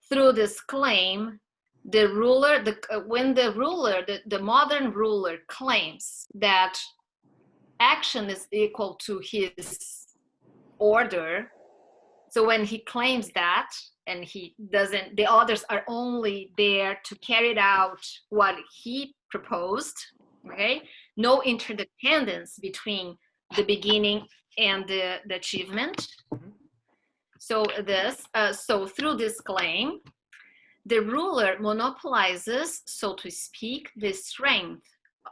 through this claim, the ruler, when the ruler, the modern ruler claims that action is equal to his order, so when he claims that, and he doesn't, the others are only there to carry out what he proposed, okay? No interdependence between the beginning and the achievement. So so through this claim, the ruler monopolizes, so to speak, the strength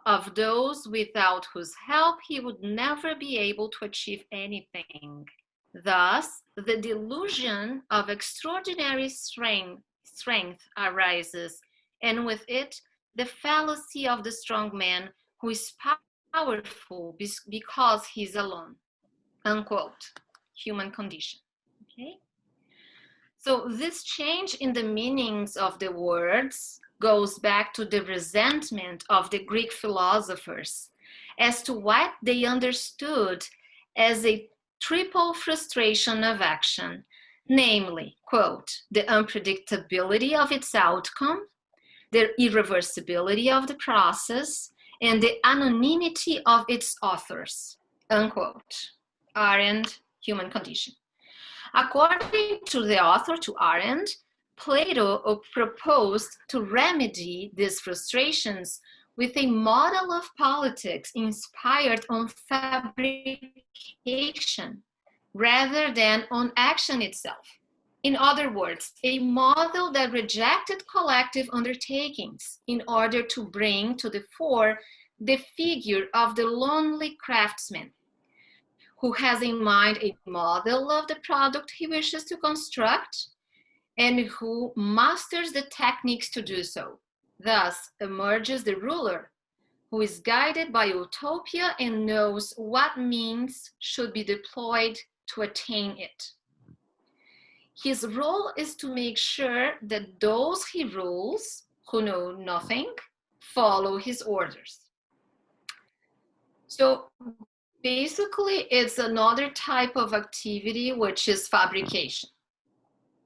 of those without whose help he would never be able to achieve anything. Thus, the delusion of extraordinary strength arises, and with it, the fallacy of the strong man who is powerful because he's alone, unquote, human condition, okay? So this change in the meanings of the words goes back to the resentment of the Greek philosophers as to what they understood as a triple frustration of action, namely, quote, the unpredictability of its outcome, the irreversibility of the process, and the anonymity of its authors, unquote. Arendt, Human Condition. According to the author, to Arendt, Plato proposed to remedy these frustrations with a model of politics inspired on fabrication rather than on action itself. In other words, a model that rejected collective undertakings in order to bring to the fore the figure of the lonely craftsman, who has in mind a model of the product he wishes to construct and who masters the techniques to do so. Thus emerges the ruler, who is guided by utopia and knows what means should be deployed to attain it. His role is to make sure that those he rules, who know nothing, follow his orders. So basically, it's another type of activity, which is fabrication.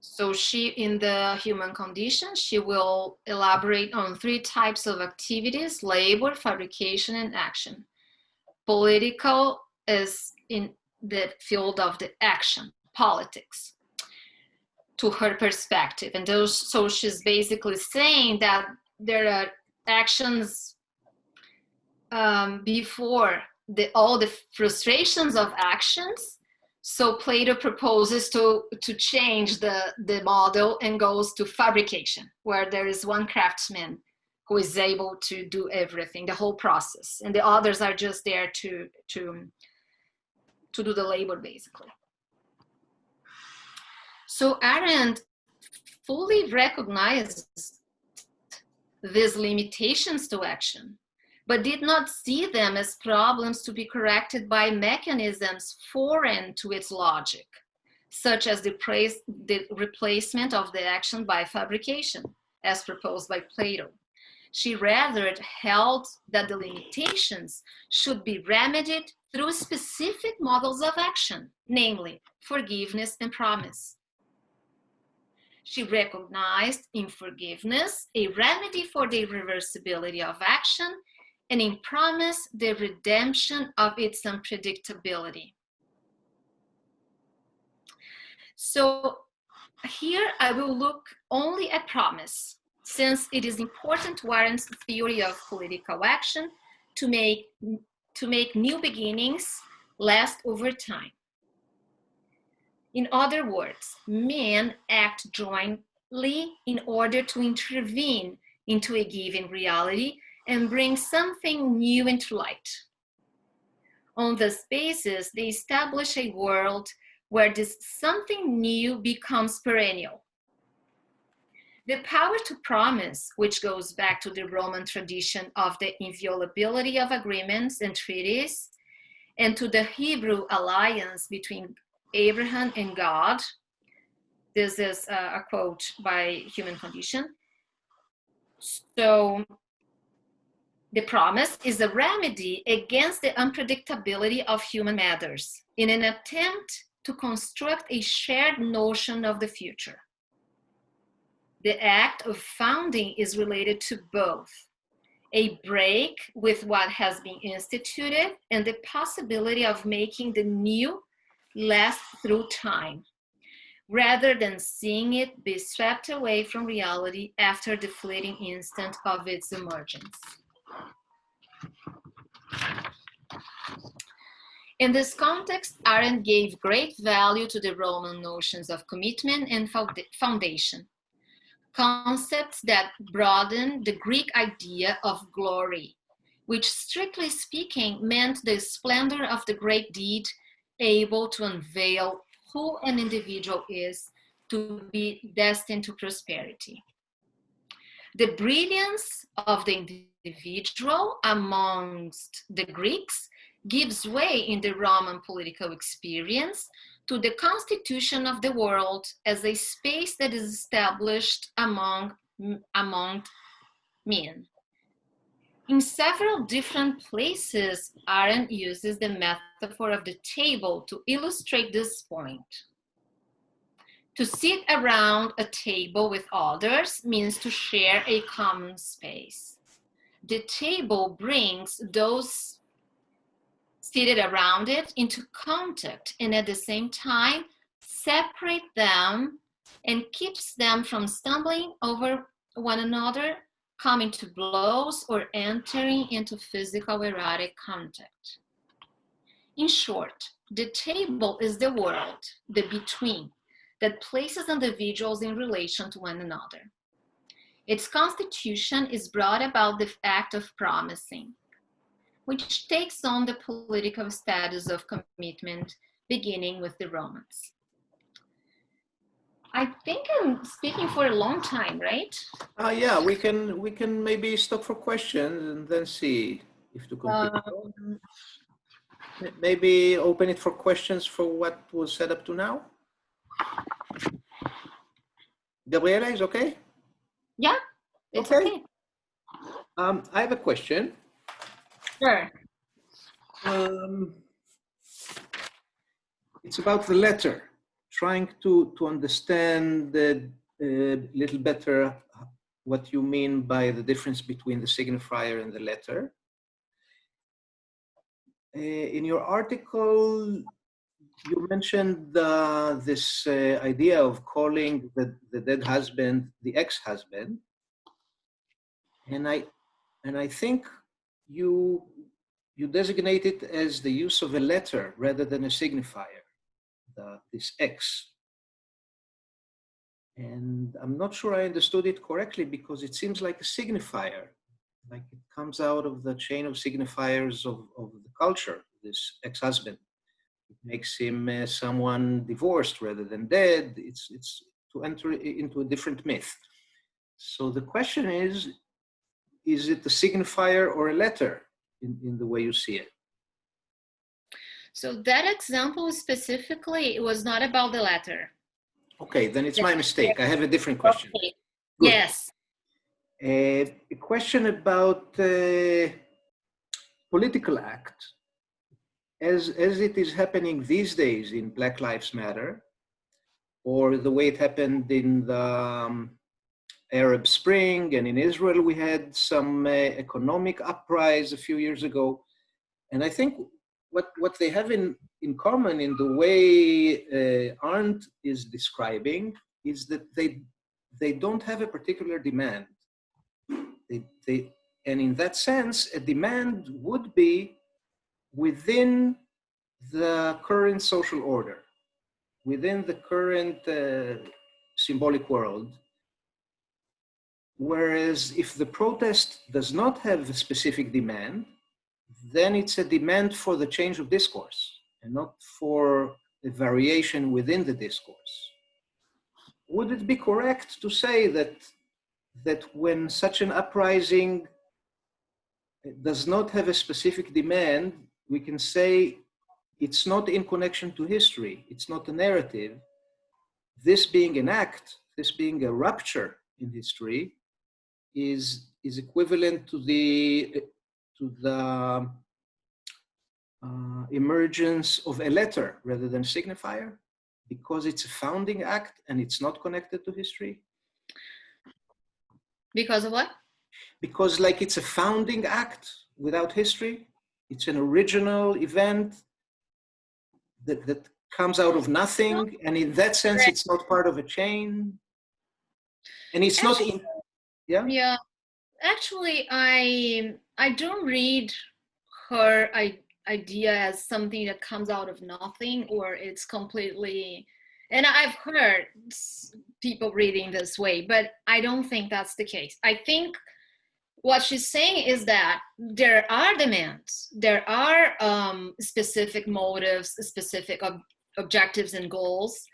So she, in the Human Condition, she will elaborate on 3 types of activities: labor, fabrication, and action. Political is in the field of the action, politics, to her perspective. And so she's basically saying that there are actions before all the frustrations of actions. So Plato proposes to change the model and goes to fabrication, where there is one craftsman who is able to do everything, the whole process, and the others are just there to do the labor, basically. So Arendt fully recognizes these limitations to action, but did not see them as problems to be corrected by mechanisms foreign to its logic, such as the replacement of the action by fabrication, as proposed by Plato. She rather held that the limitations should be remedied through specific models of action, namely forgiveness and promise. She recognized in forgiveness a remedy for the irreversibility of action, and in promise, the redemption of its unpredictability. So here I will look only at promise, since it is important to Arendt's theory of political action to make new beginnings last over time. In other words, men act jointly in order to intervene into a given reality and bring something new into light. On this basis, they establish a world where this something new becomes perennial. The power to promise, which goes back to the Roman tradition of the inviolability of agreements and treaties, and to the Hebrew alliance between Abraham and God. This is a quote by Human Condition. So the promise is a remedy against the unpredictability of human matters in an attempt to construct a shared notion of the future. The act of founding is related to both a break with what has been instituted and the possibility of making the new last through time, rather than seeing it be swept away from reality after the fleeting instant of its emergence. In this context, Arendt gave great value to the Roman notions of commitment and foundation, concepts that broaden the Greek idea of glory, which strictly speaking meant the splendor of the great deed able to unveil who an individual is to be destined to prosperity. The brilliance of the individual amongst the Greeks gives way in the Roman political experience to the constitution of the world as a space that is established among men. In several different places, Arendt uses the metaphor of the table to illustrate this point. To sit around a table with others means to share a common space. The table brings those seated around it into contact and at the same time separate them and keeps them from stumbling over one another, coming to blows, or entering into physical erotic contact. In short, the table is the world, the between, that places individuals in relation to one another. Its constitution is brought about the act of promising, which takes on the political status of commitment, beginning with the Romans. I think I'm speaking for a long time, right? Yeah, we can maybe stop for questions and then see if to continue. Maybe open it for questions for what was set up to now. Gabriela, is okay? Yeah, it's okay. I have a question. Sure. It's about the letter, trying to understand a little better what you mean by the difference between the signifier and the letter. In your article, you mentioned this idea of calling the dead husband the ex-husband, and I think you designate it as the use of a letter rather than a signifier, this ex. And I'm not sure I understood it correctly because it seems like a signifier, like it comes out of the chain of signifiers of the culture, this ex-husband. It makes him someone divorced rather than dead. It's to enter into a different myth. So the question is it a signifier or a letter in the way you see it? So that example specifically, it was not about the letter. Okay, then it's my mistake. I have a different question. Okay. Good. Yes. A question about political act. As it is happening these days in Black Lives Matter, or the way it happened in the Arab Spring, and in Israel we had some economic uprise a few years ago. And I think what they have in common in the way Arndt is describing is that they don't have a particular demand. And in that sense, a demand would be within the current social order, within the current symbolic world. Whereas if the protest does not have a specific demand, then it's a demand for the change of discourse and not for a variation within the discourse. Would it be correct to say that when such an uprising does not have a specific demand, we can say it's not in connection to history, it's not a narrative. This being an act, this being a rupture in history, is equivalent to the emergence of a letter rather than signifier, because it's a founding act and it's not connected to history? Because of what? Because like it's a founding act without history. It's an original event that comes out of nothing. And in that sense, it's not part of a chain. And it's actually, not in, yeah? Yeah, actually, I don't read her idea as something that comes out of nothing, or it's completely, and I've heard people reading this way, but I don't think that's the case. I think what she's saying is that there are demands, there are specific motives, specific objectives and goals,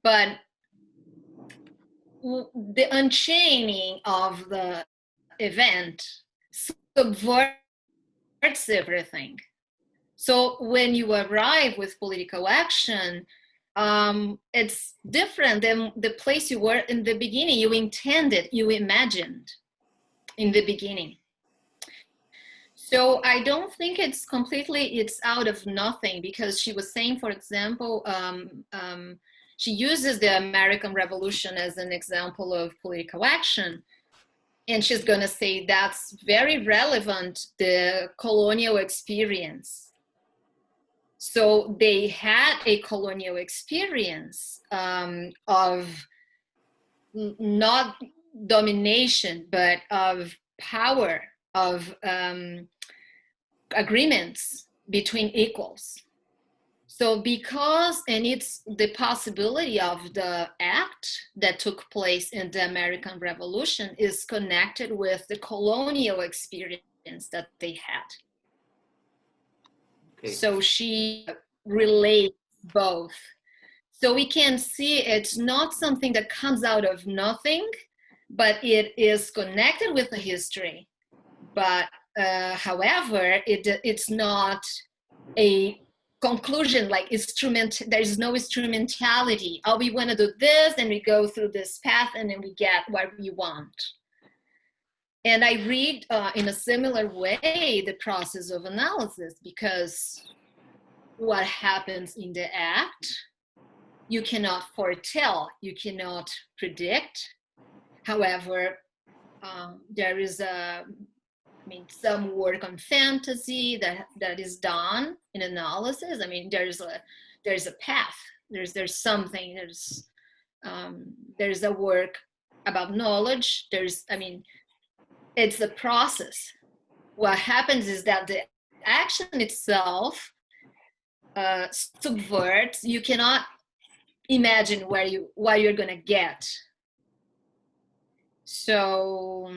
but the unchaining of the event subverts everything. So when you arrive with political action, it's different than the place you were in the beginning. You intended, you imagined in the beginning. So I don't think it's completely, it's out of nothing, because she was saying, for example, she uses the American Revolution as an example of political action. And she's going to say that's very relevant, the colonial experience. So they had a colonial experience of not domination, but of power, of agreements between equals. So because, and it's the possibility of the act that took place in the American Revolution is connected with the colonial experience that they had. Okay. So she relates both. So we can see it's not something that comes out of nothing, but it is connected with the history. But however, it's not a conclusion, like there's no instrumentality. Oh, we want to do this, and we go through this path, and then we get what we want. And I read in a similar way the process of analysis, because what happens in the act, you cannot foretell, you cannot predict. However, there is some work on fantasy that is done in analysis. I mean, there's a path. There's something. There's a work about knowledge. It's a process. What happens is that the action itself subverts. You cannot imagine what you're gonna get. So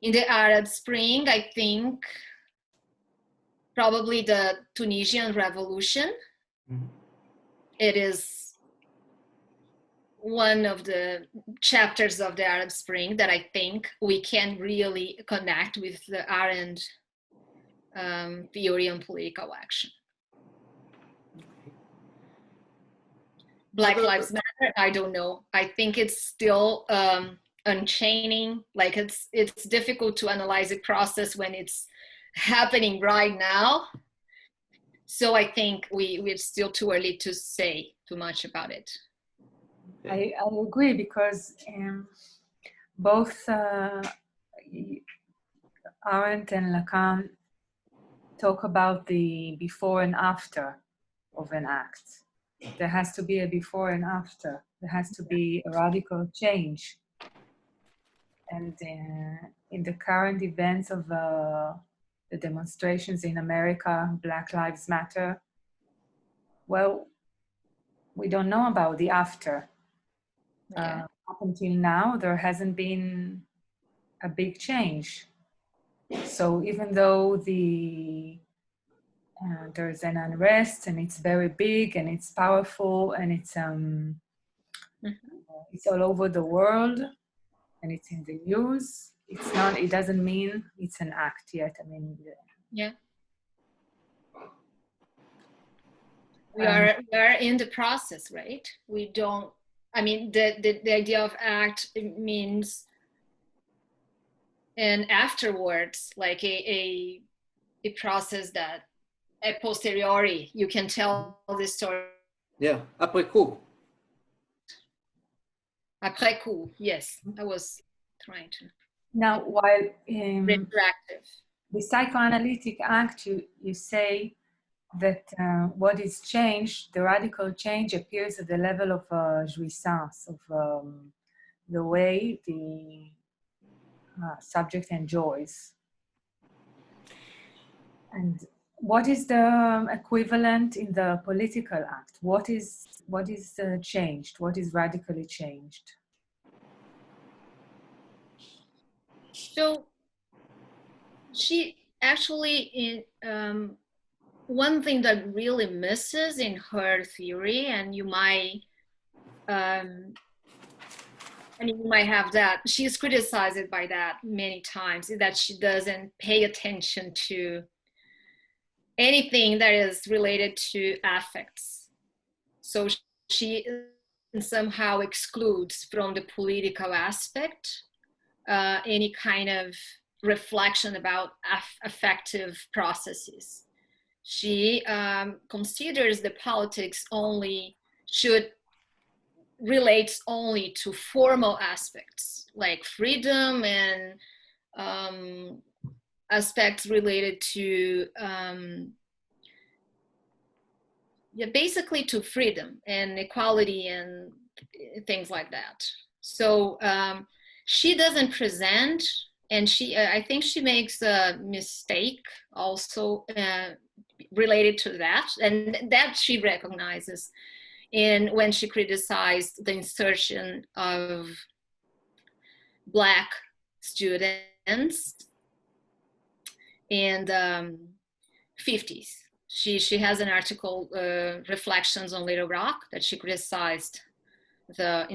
in the Arab Spring, I think probably the Tunisian Revolution. Mm-hmm. It is one of the chapters of the Arab Spring that I think we can really connect with the Arendt theory on political action. Black Lives Matter, I don't know. I think it's still unchaining. Like it's difficult to analyze a process when it's happening right now. So I think we're still too early to say too much about it. I agree, because both Arendt and Lacan talk about the before and after of an act. There has to be a before and after. There has to be a radical change. And in the current events of the demonstrations in America, Black Lives Matter, well, we don't know about the after. Okay. Up until now, there hasn't been a big change. So even though there's an unrest, and it's very big, and it's powerful, and it's all over the world, and it's in the news, it doesn't mean it's an act yet. I mean, yeah. We are in the process, right? We don't, I mean, the idea of act, it means, and afterwards, like a process that a posteriori, you can tell the story. Yeah, après coup. Après coup, yes. I was trying to. Now, while retroactive. The Psychoanalytic Act, you say that what is changed, the radical change appears at the level of jouissance, of the way the subject enjoys. And what is the equivalent in the political act? What is changed? What is radically changed? So she actually, one thing that really misses in her theory, and you might mean, you might have that. She's criticized by that many times, that she doesn't pay attention to anything that is related to affects. So she somehow excludes from the political aspect any kind of reflection about affective processes. She considers the politics only relates only to formal aspects like freedom and aspects related to basically to freedom and equality and things like that. So she doesn't present, and I think she makes a mistake also related to that, and that she recognizes when she criticized the insertion of Black students in the 50s. She has an article, Reflections on Little Rock, that she criticized the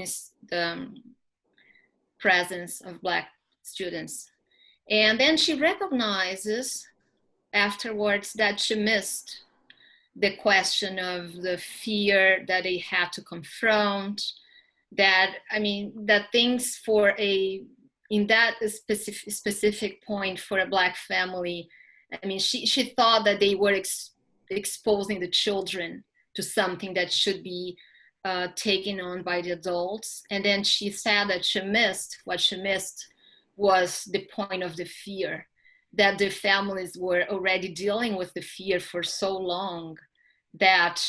presence of Black students. And then she recognizes afterwards that she missed the question of the fear that they had to confront, that, I mean, that things in that specific point for a Black family, I mean, she thought that they were exposing the children to something that should be taken on by the adults. And then she said that what she missed was the point of the fear, that the families were already dealing with the fear for so long that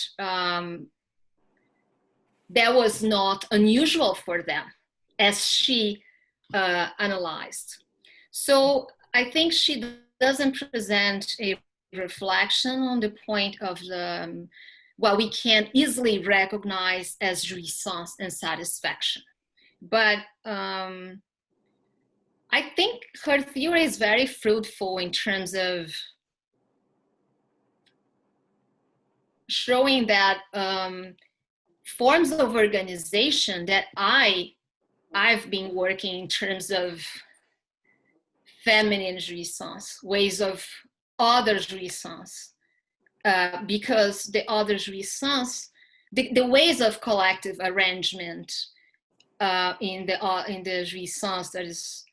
that was not unusual for them, as she analyzed. So I think she doesn't present a reflection on the point of what we can easily recognize as jouissance and satisfaction. But I think her theory is very fruitful in terms of showing that forms of organization that I've been working in terms of feminine jouissance, ways of other jouissance, because the other jouissance, the ways of collective arrangement in the jouissance that is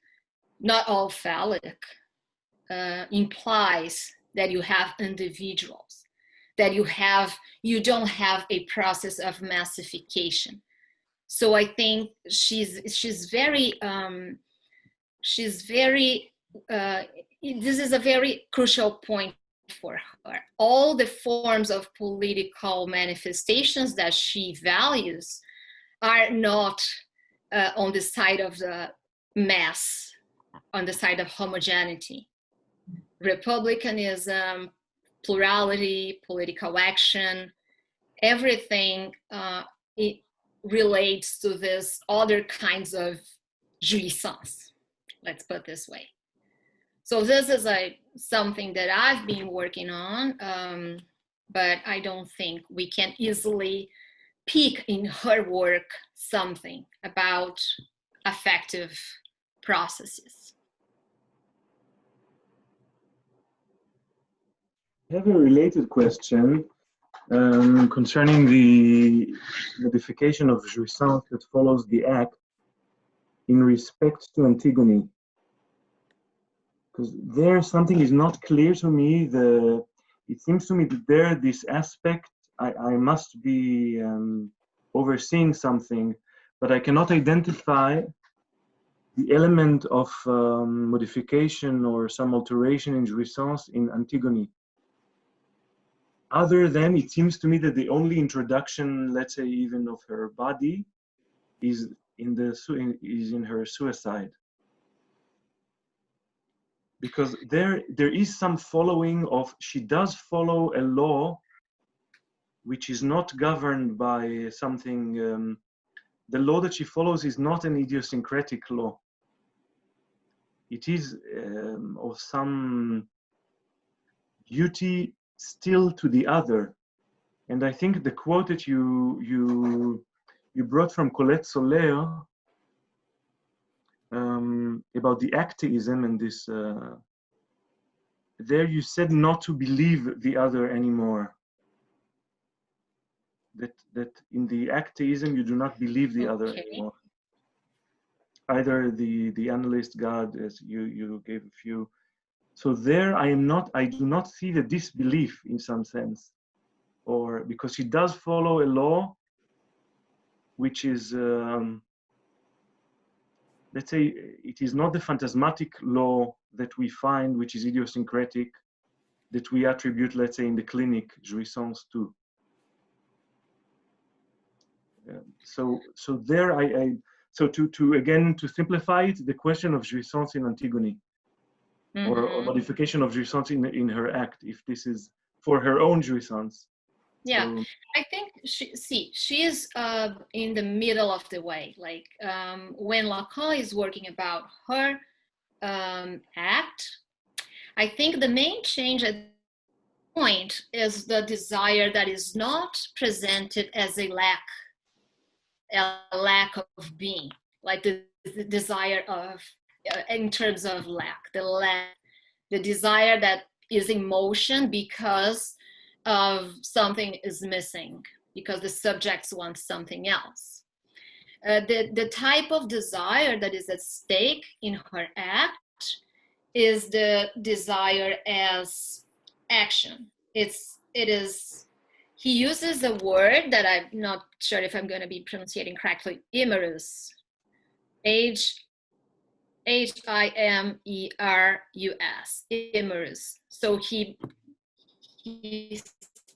not all phallic implies that you have individuals, that you don't have a process of massification. So I think she's very this is a very crucial point for her. All the forms of political manifestations that she values are not on the side of the mass, on the side of homogeneity. Republicanism, plurality, political action, everything it relates to this other kinds of jouissance, let's put it this way. So this is something that I've been working on, but I don't think we can easily pick in her work something about affective processes. I have a related question concerning the modification of jouissance that follows the act in respect to Antigone. Because there something is not clear to me. It seems to me that this aspect, I must be overseeing something, but I cannot identify the element of modification or some alteration in jouissance in Antigone. Other than, it seems to me that the only introduction, let's say even of her body, is in her suicide. Because there is some following of, she does follow a law which is not governed by something, the law that she follows is not an idiosyncratic law. It is of some duty still to the other. And I think the quote that you brought from Colette Soler about the activism and this. There you said not to believe the other anymore. That in the activism you do not believe the other anymore. Either the analyst God, as you gave a few. So there I do not see the disbelief in some sense, or because he does follow a law, which is, let's say, it is not the phantasmatic law that we find, which is idiosyncratic, that we attribute, let's say, in the clinic, jouissance to. So there so to simplify it, the question of jouissance in Antigone, or modification of jouissance in her act, if this is for her own jouissance. Yeah, so, I think she is in the middle of the way. Like when Lacan is working about her act, I think the main change at the point is the desire that is not presented as a lack of being, like the desire of, in terms of lack, the desire that is in motion because of something is missing, because the subjects want something else. The type of desire that is at stake in her act is the desire as action. He uses a word that I'm not sure if I'm going to be pronouncing correctly, imerus, H-I-M-E-R-U-S, imerus. So he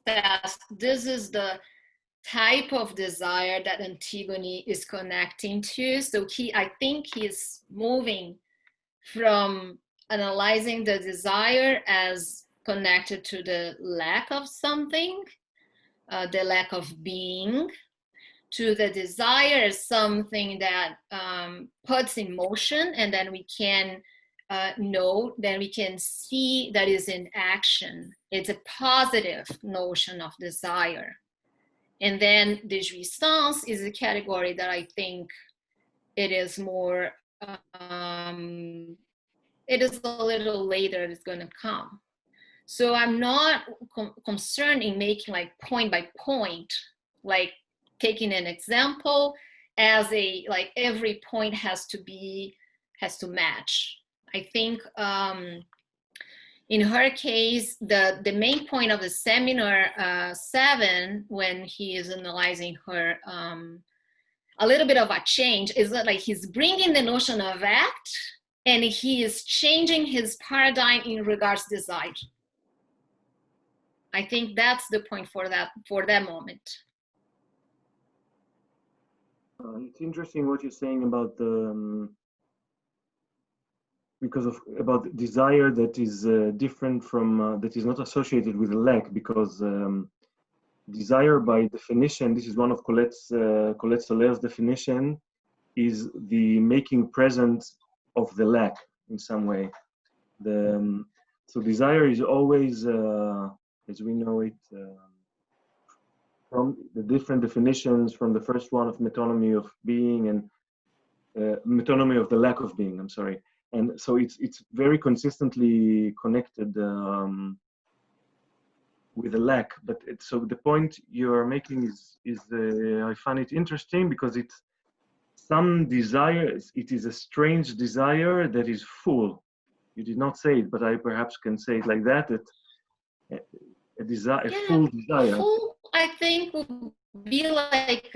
says this is the type of desire that Antigone is connecting to. So I think he's moving from analyzing the desire as connected to the lack of something, the lack of being, to the desire as something that puts in motion, and then we can then we can see that is in action. It's a positive notion of desire. And then the jouissance is a category that I think it is more, it is a little later it's going to come. So I'm not concerned in making like point by point, like taking an example as like every point has to match. I think in her case, the main point of the seminar 7, when he is analyzing her, a little bit of a change is that like he's bringing the notion of act and he is changing his paradigm in regards to desire. I think that's the point for that moment. It's interesting what you're saying about the about desire that is different from that is not associated with lack, because desire by definition, this is one of Colette Soler's definition, is the making present of the lack in some way. So desire is always, as we know it, from the different definitions, from the first one of metonymy of being and metonymy of the lack of being, I'm sorry. And so it's very consistently connected with the lack. But so the point you're making is I find it interesting because it's some desire, it is a strange desire that is full. You did not say it, but I perhaps can say it like that, a desire, a full desire. Full, I think, would be like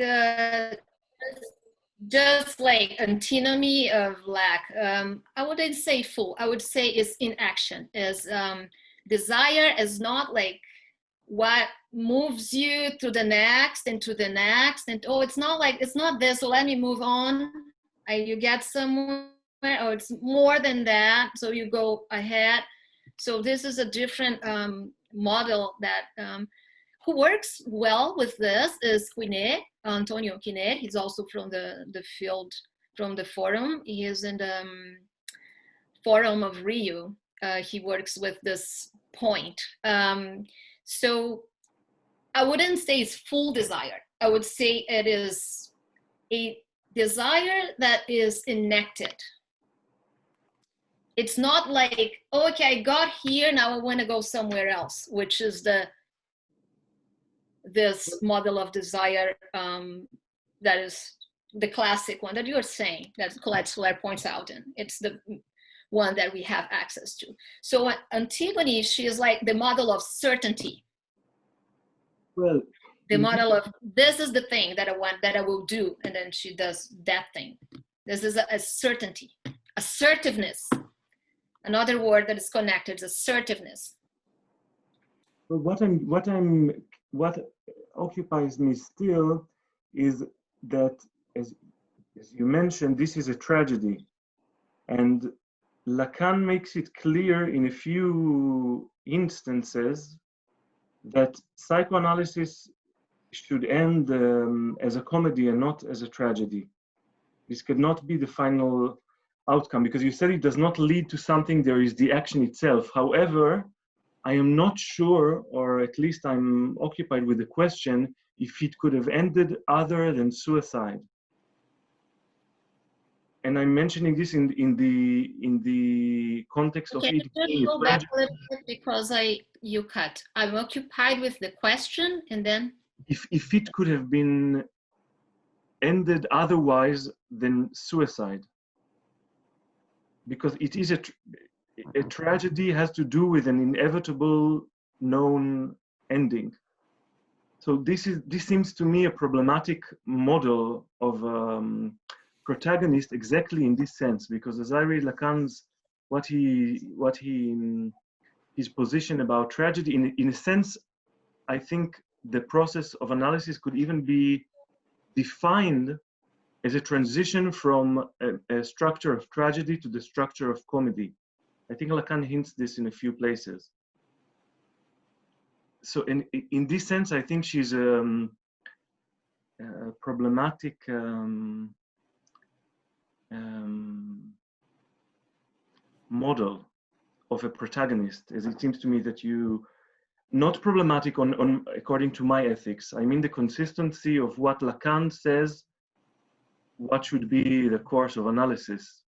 just like antinomy of lack. I wouldn't say full. I would say it's in action. Is desire is not like what moves you to the next and to the next, and oh, it's not like, it's not this, let me move on. You get somewhere, or it's more than that, so you go ahead. So this is a different model that who works well with this is Quinet, Antonio Quinet. He's also from the field, from the forum. He is in the forum of Rio. He works with this point. So I wouldn't say it's full desire. I would say it is a desire that is enacted. it's not like, oh, okay, I got here, now I want to go somewhere else, which is this model of desire that is the classic one that you're saying, that Colette points out, and it's the one that we have access to. So Antigone, she is like the model of certainty. Well, the model of, this is the thing that I want, that I will do, and then she does that thing. This is a certainty, assertiveness. Another word that is connected is assertiveness. but what occupies me still is that, as you mentioned, this is a tragedy, and Lacan makes it clear in a few instances that psychoanalysis should end as a comedy and not as a tragedy. This could not be the final outcome, because you said it does not lead to something, there is the action itself. However, I am not sure, or at least I'm occupied with the question, if it could have ended other than suicide. And I'm mentioning this in the context of it it just being go a back tragedy. a little bit because you cut. I'm occupied with the question, and then If it could have been ended otherwise than suicide, because it is a tragedy has to do with an inevitable known ending. So this seems to me a problematic model of protagonist exactly in this sense, because as I read Lacan's his position about tragedy, in a sense, I think the process of analysis could even be defined as a transition from a structure of tragedy to the structure of comedy. I think Lacan hints this in a few places. So in this sense, I think she's a problematic model of a protagonist, as it seems to me that you, not problematic on according to my ethics. I mean the consistency of what Lacan says, what should be the course of analysis.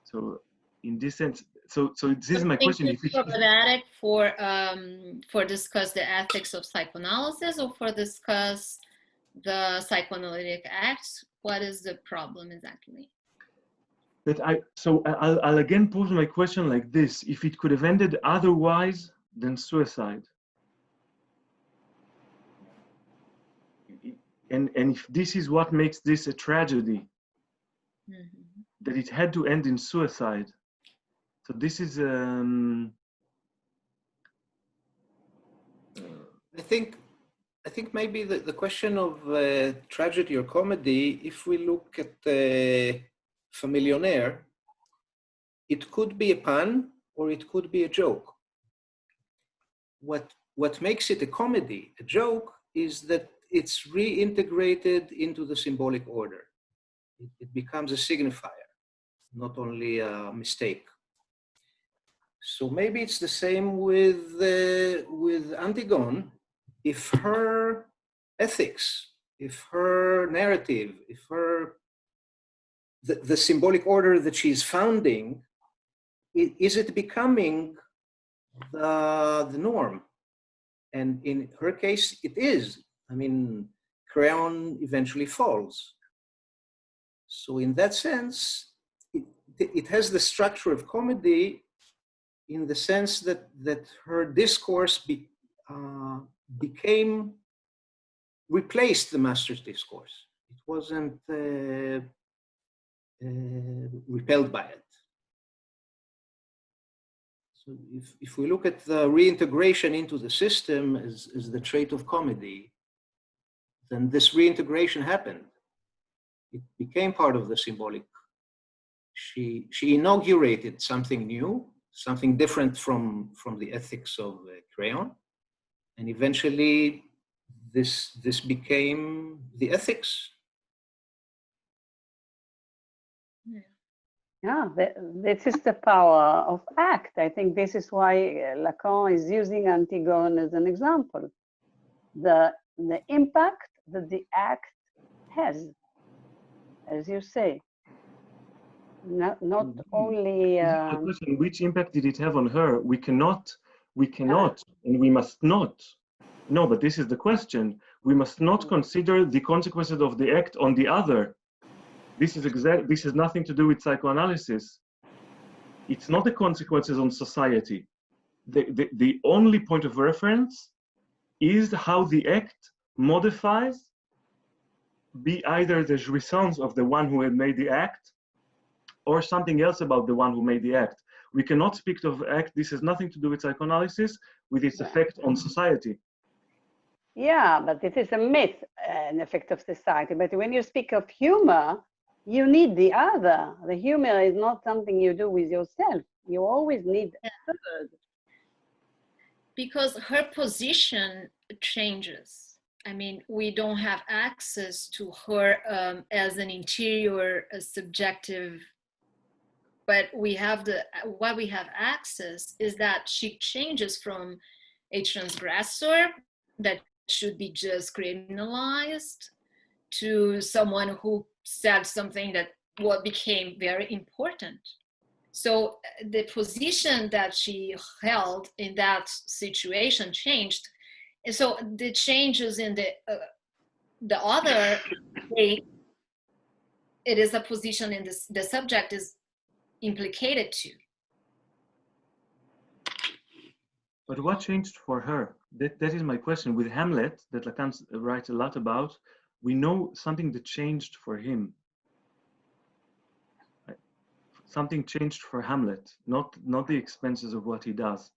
So in this sense, so this is my question. If it's problematic for discuss the ethics of psychoanalysis, or for discuss the Psychoanalytic Act, what is the problem exactly? That I'll again pose my question like this: if it could have ended otherwise than suicide, and if this is what makes this a tragedy, that it had to end in suicide. So this is I think maybe the question of tragedy or comedy, if we look at Familionaire, it could be a pun or it could be a joke. What makes it a comedy, a joke, is that it's reintegrated into the symbolic order. It becomes a signifier, not only a mistake. So maybe it's the same with Antigone. If her ethics, if her narrative, if the symbolic order that she's founding, is it becoming the norm? And in her case, it is. I mean, Creon eventually falls. So in that sense, it has the structure of comedy in the sense that her discourse replaced the master's discourse. It wasn't repelled by it. So if we look at the reintegration into the system as the trait of comedy, then this reintegration happened. It became part of the symbolic. She inaugurated something new, something different from the ethics of Creon, and eventually this became the ethics. Yeah, this is the power of act. I think this is why Lacan is using Antigone as an example. The impact that the act has, as you say. not only. The question, which impact did it have on her? We cannot, and we must not. No, but this is the question. We must not consider the consequences of the act on the other. This is nothing to do with psychoanalysis. It's not the consequences on society. The only point of reference is how the act modifies, be either the jouissance of the one who had made the act or something else about the one who made the act. We cannot speak of act. This has nothing to do with psychoanalysis, with its effect on society. Yeah, but this is a myth, an effect of society. But when you speak of humor, you need the other. The humor is not something you do with yourself. You always need a third. Because her position changes. I mean, we don't have access to her as an interior, subjective, but we have what we have access is that she changes from a transgressor that should be just criminalized to someone who said something that what became very important. So the position that she held in that situation changed. And so the changes in the other way, it is a position in this, the subject is implicated to. But what changed for her? That is my question. With Hamlet, that Lacan writes a lot about, we know something that changed for him. Something changed for Hamlet, not the expenses of what he does.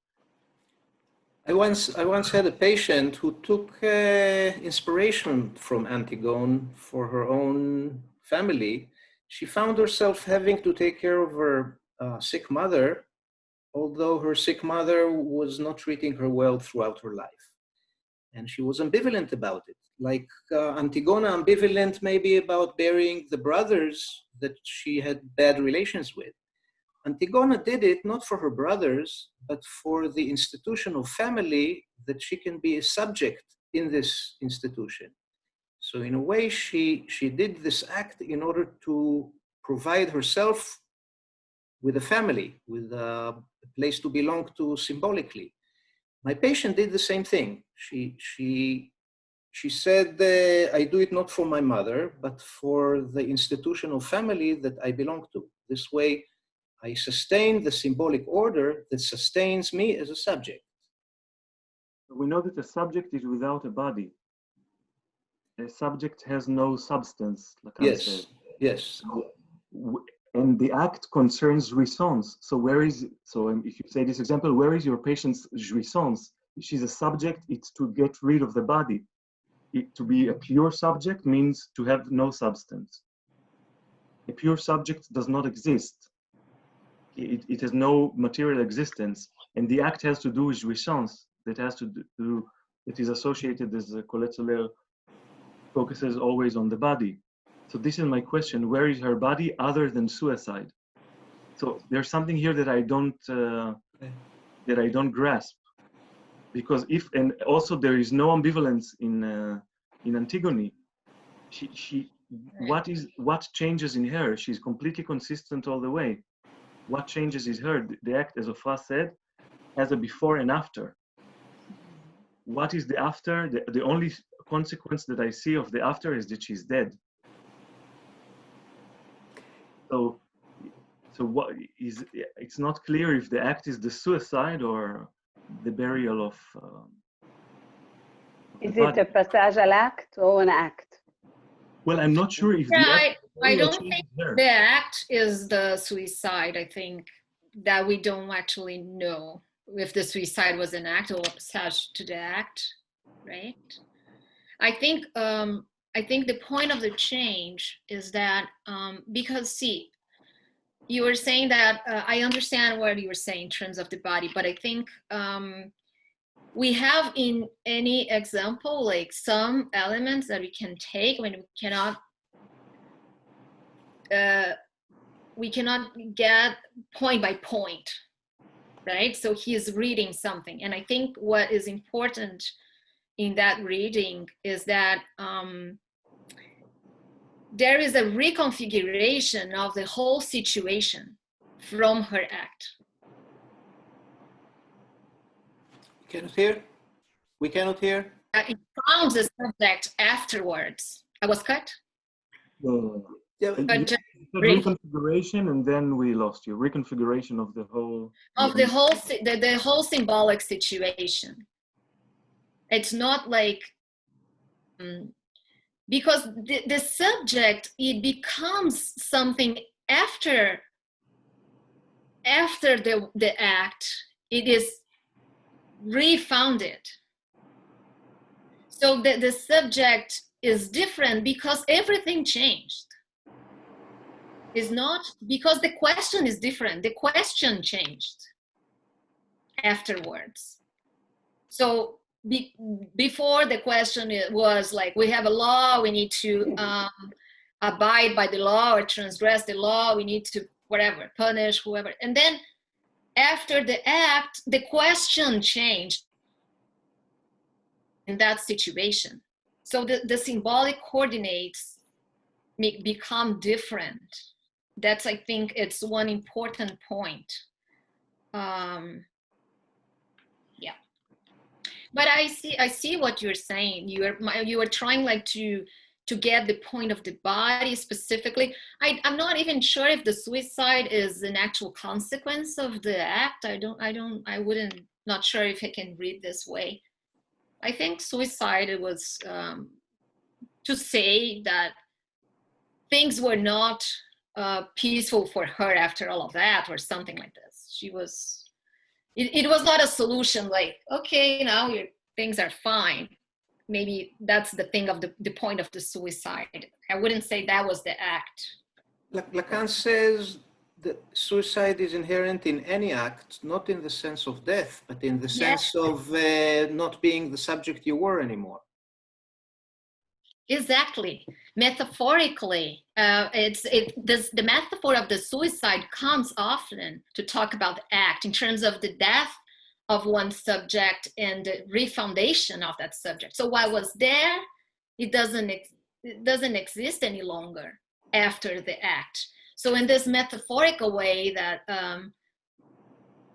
I once had a patient who took inspiration from Antigone for her own family. She found herself having to take care of her sick mother, although her sick mother was not treating her well throughout her life. And she was ambivalent about it, like Antigona ambivalent maybe about burying the brothers that she had bad relations with. Antigona did it not for her brothers, but for the institution of family, that she can be a subject in this institution. So in a way, she did this act in order to provide herself with a family, with a place to belong to symbolically. My patient did the same thing. She said, I do it not for my mother, but for the institutional family that I belong to. This way, I sustain the symbolic order that sustains me as a subject. We know that a subject is without a body. A subject has no substance, Lacan says. Yes. And the act concerns jouissance. So if you say this example, where is your patient's jouissance? If she's a subject, it's to get rid of the body. To be a pure subject means to have no substance. A pure subject does not exist. It has no material existence. And the act has to do with jouissance. That has to do, it is associated, as Colette Soler focuses always on the body. So this is my question: where is her body other than suicide? So there's something here that I don't grasp, because and also there is no ambivalence in Antigone. What changes in her? She's completely consistent all the way. What changes is her? The act, as Ofra said, has a before and after. What is the after? The only consequence that I see of the after is that she's dead. So what is? It's not clear if the act is the suicide or the burial of. Is it a passage à l'acte or an act? Well, I'm not sure if I don't think the act is the suicide. I think that we don't actually know if the suicide was an act or a passage to the act, right? I think the point of the change is that because see, you were saying that I understand what you were saying in terms of the body, but I think we have in any example like some elements that we can take when we cannot get point by point, right? So he is reading something, and I think what is important in that reading is that there is a reconfiguration of the whole situation from her act. Cannot hear? We cannot hear? It found the subject afterwards. I was cut? Yeah, But You just said briefly. reconfiguration, and then we lost you. Reconfiguration of the whole. Of the whole symbolic situation. It's not like, because the subject, it becomes something after the act, it is refounded. So the subject is different because everything changed. It's not because the question is different. The question changed afterwards. So before, the question was like, we have a law, we need to abide by the law or transgress the law, we need to whatever, punish whoever. And then after the act, the question changed in that situation. So the symbolic coordinates become different. That's, I think, it's one important point. Yeah. But I see what you're saying. You are trying like to get the point of the body specifically. I'm not even sure if the suicide is an actual consequence of the act. Not sure if I can read this way. I think suicide, it was to say that things were not peaceful for her after all of that, or something like this. It was not a solution like, okay, now things are fine. Maybe that's the thing of the point of the suicide. I wouldn't say that was the act. Lacan says that suicide is inherent in any act, not in the sense of death, but in the sense of not being the subject you were anymore. Exactly. Metaphorically, the metaphor of the suicide comes often to talk about the act in terms of the death of one subject and the refoundation of that subject. So what was there, it doesn't exist any longer after the act. So in this metaphorical way that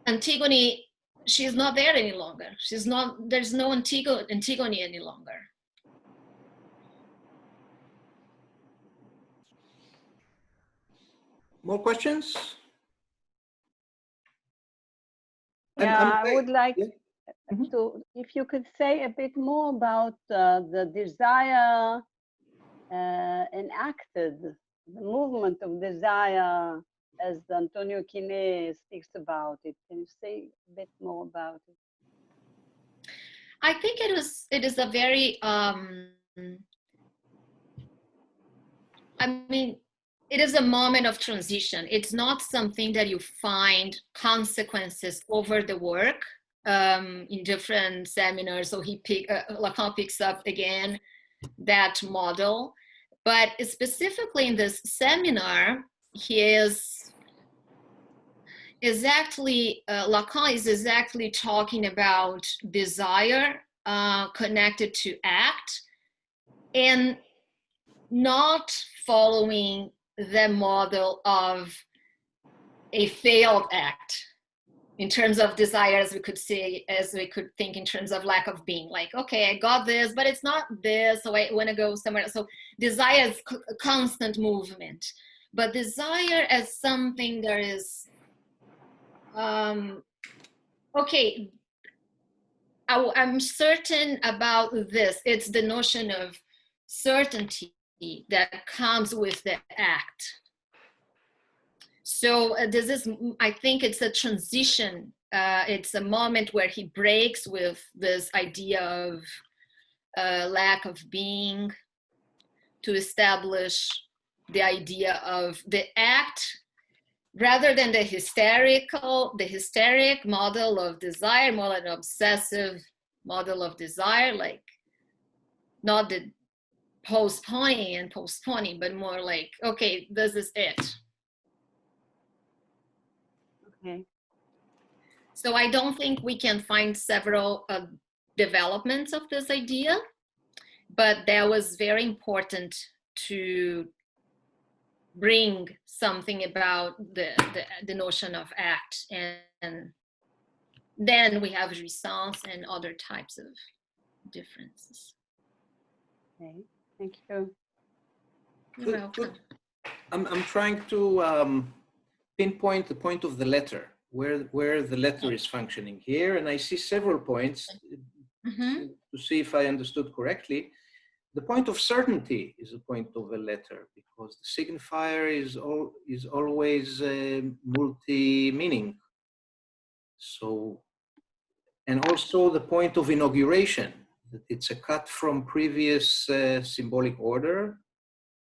Antigone, she's not there any longer. There's no Antigone any longer. More questions? Yeah, I would like to, if you could say a bit more about the desire enacted, the movement of desire, as Antonio Quine speaks about it. Can you say a bit more about it? I think it is a very, it is a moment of transition. It's not something that you find consequences over the work in different seminars. So Lacan picks up again that model. But specifically in this seminar, Lacan is exactly talking about desire connected to act, and not following the model of a failed act in terms of desire, as we could think in terms of lack of being, like, okay, I got this, but it's not this, so I want to go somewhere else. So desire is a constant movement, but desire as something that is, okay, I'm certain about this. It's the notion of certainty that comes with the act. So this is, I think it's a transition. It's a moment where he breaks with this idea of lack of being to establish the idea of the act rather than the hysteric model of desire, more like an obsessive model of desire, like not the postponing, but more like, okay, this is it. Okay. So I don't think we can find several developments of this idea, but that was very important to bring something about the notion of act, and then we have jouissance and other types of differences. Okay, thank you. You're welcome. I'm trying to pinpoint the point of the letter, where the letter is functioning here, and I see several points to see if I understood correctly. The point of certainty is a point of a letter, because the signifier is always multi-meaning. So, and also the point of inauguration, that it's a cut from previous symbolic order.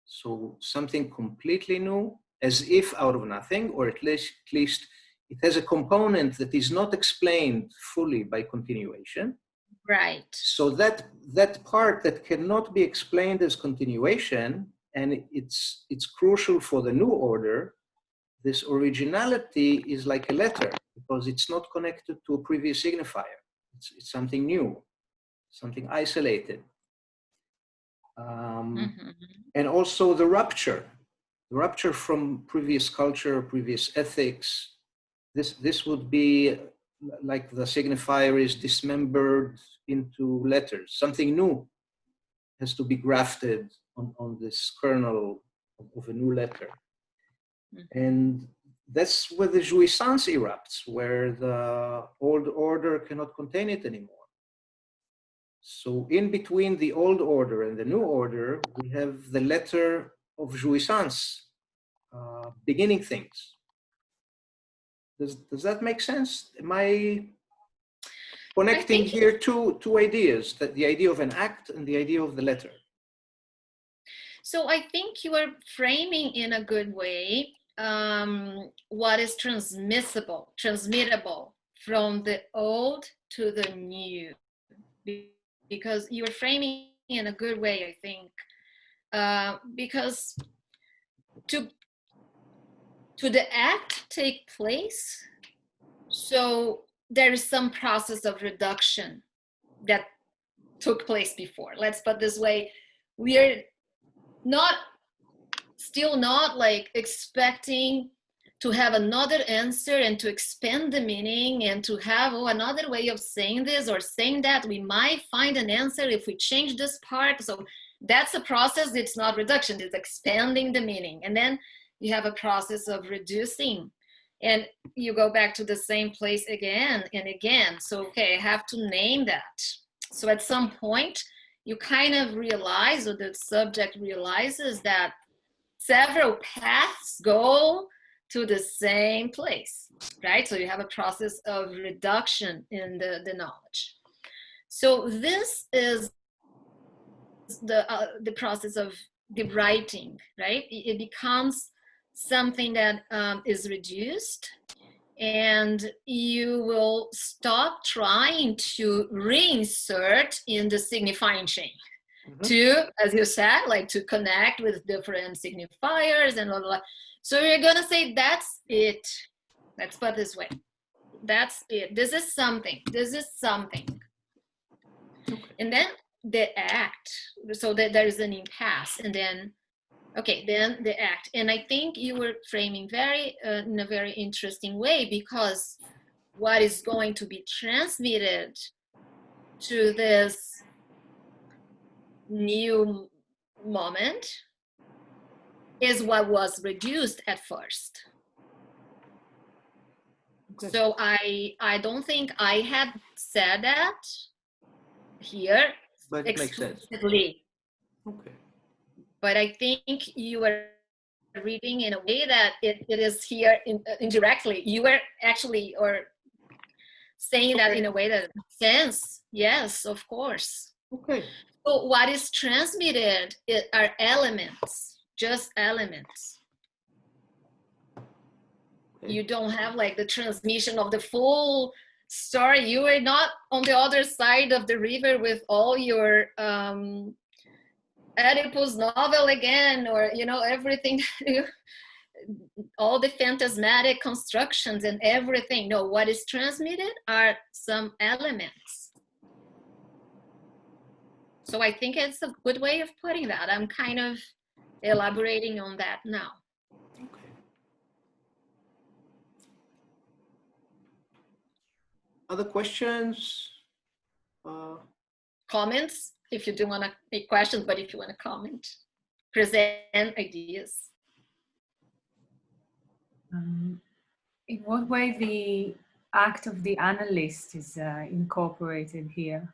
So something completely new, as if out of nothing, or at least it has a component that is not explained fully by continuation. Right. So that part that cannot be explained as continuation, and it's crucial for the new order, this originality is like a letter, because it's not connected to a previous signifier. It's something new, something isolated. And also the rupture from previous culture, previous ethics. This would be like the signifier is dismembered into letters. Something new has to be grafted on this kernel of a new letter. And that's where the jouissance erupts, where the old order cannot contain it anymore. So in between the old order and the new order, we have the letter of jouissance, beginning things. Does that make sense? Am I connecting here two ideas, that the idea of an act and the idea of the letter? So I think you are framing in a good way what is transmittable from the old to the new, because you are framing in a good way, I think, because to the act take place, so there is some process of reduction that took place before. Let's put it this way: we are still not like expecting to have another answer and to expand the meaning and to have another way of saying this or saying that. We might find an answer if we change this part. So that's a process. It's not reduction, it's expanding the meaning. And then you have a process of reducing, and you go back to the same place again and again. So, okay, I have to name that. So at some point, you kind of realize, or the subject realizes, that several paths go to the same place, right? So you have a process of reduction in the knowledge. So this is the process of the writing, right? It becomes something that is reduced, and you will stop trying to reinsert in the signifying chain. To, as you said, like to connect with different signifiers and blah, blah, blah. So you're gonna say, that's it. Let's put it this way. That's it. This is something. This is something. Okay. And then the act, so that there is an impasse, and then, okay, then the act. And I think you were framing in a very interesting way, because what is going to be transmitted to this new moment is what was reduced at first. Okay. So I don't think I had said that here, but it makes sense. Okay. But I think you were reading in a way that it is here indirectly. You were actually saying that in a way that makes sense. Yes, of course. Okay. So what is transmitted are elements, just elements. Okay. You don't have like the transmission of the full story. You are not on the other side of the river with all your Oedipus novel again, or everything, all the phantasmatic constructions and everything. No, what is transmitted are some elements. So I think it's a good way of putting that. I'm kind of elaborating on that now. Other questions? Comments, if you do want to make questions, but if you want to comment, present ideas. In what way the act of the analyst is incorporated here?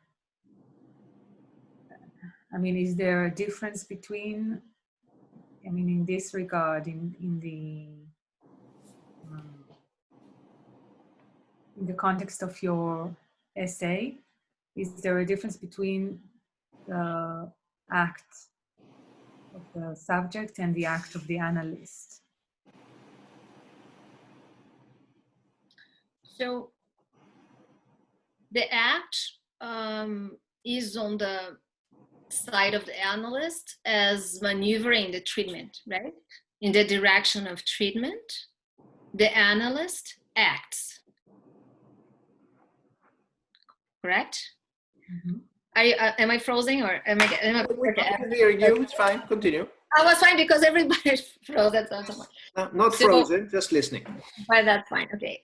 I mean, is there a difference between, I mean, in this regard, in the context of your essay, is there a difference between the act of the subject and the act of the analyst? So the act is on the side of the analyst as maneuvering the treatment, right? In the direction of treatment, the analyst acts. Correct? Mm-hmm. Am I frozen or am I We can hear you, it's fine, continue. I was fine because everybody froze at some point. Not frozen, just listening. But that's fine, okay.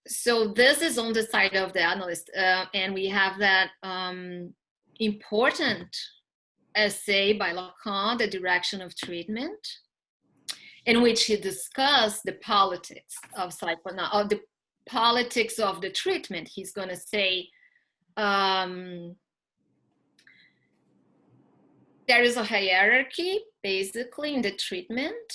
So this is on the side of the analyst, and we have that important essay by Lacan, The Direction of Treatment, in which he discussed the politics of psychoanalysis, of the politics of the treatment. He's going to say there is a hierarchy basically in the treatment,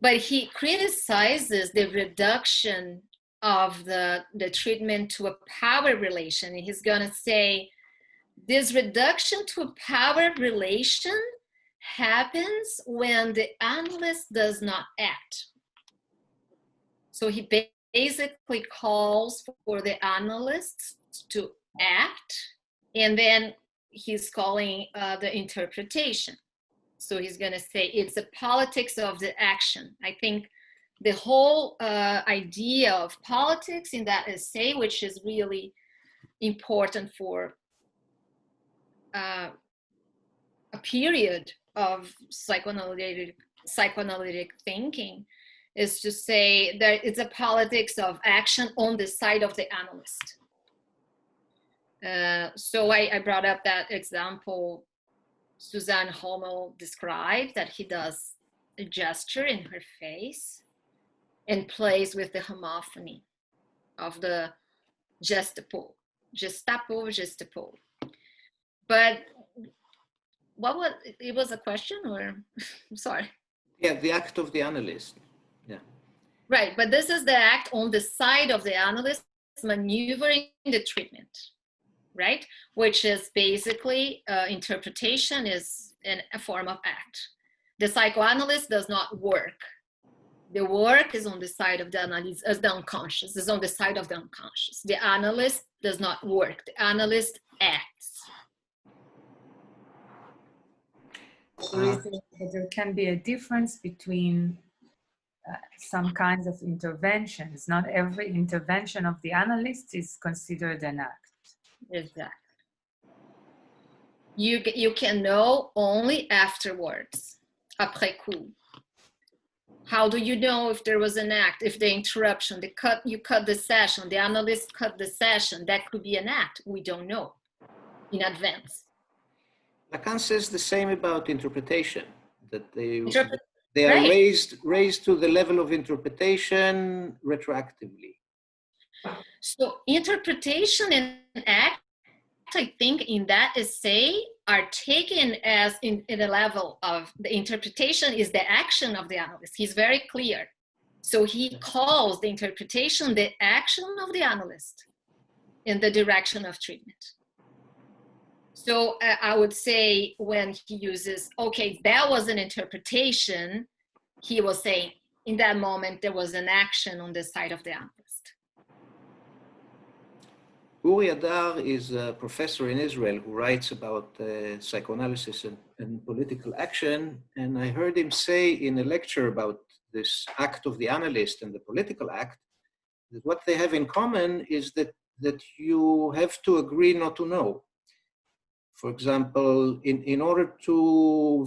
but he criticizes the reduction of the treatment to a power relation. And he's going to say this reduction to a power relation happens when the analyst does not act. So he basically calls for the analyst to act, and then he's calling the interpretation. So he's going to say it's the politics of the action. I think the whole idea of politics in that essay, which is really important for a period of psychoanalytic thinking, is to say that it's a politics of action on the side of the analyst. So I brought up that example Suzanne Hommel described, that he does a gesture in her face and plays with the homophony of the gestapo. But what was, it was a question or, I'm sorry. Yeah, the act of the analyst. Yeah. Right, but this is the act on the side of the analyst maneuvering the treatment, right? Which is basically interpretation is a form of act. The psychoanalyst does not work. The work is on the side of the analyst, as the unconscious, is on the side of the unconscious. The analyst does not work. The analyst acts. So you think that there can be a difference between some kinds of interventions. Not every intervention of the analyst is considered an act. Exactly. You can know only afterwards, après coup. How do you know if there was an act, if the interruption, you cut the session, the analyst cut the session, that could be an act. We don't know in advance. Lacan says the same about interpretation, that they are right. raised to the level of interpretation retroactively. So interpretation and act, I think in that essay are taken as in the level of the interpretation is the action of the analyst. He's very clear. So he calls the interpretation the action of the analyst in the direction of treatment. So I would say when he uses, okay, that was an interpretation, he was saying in that moment there was an action on the side of the analyst. Uri Adar is a professor in Israel who writes about psychoanalysis and political action. And I heard him say in a lecture about this act of the analyst and the political act, that what they have in common is that you have to agree not to know. For example, in order to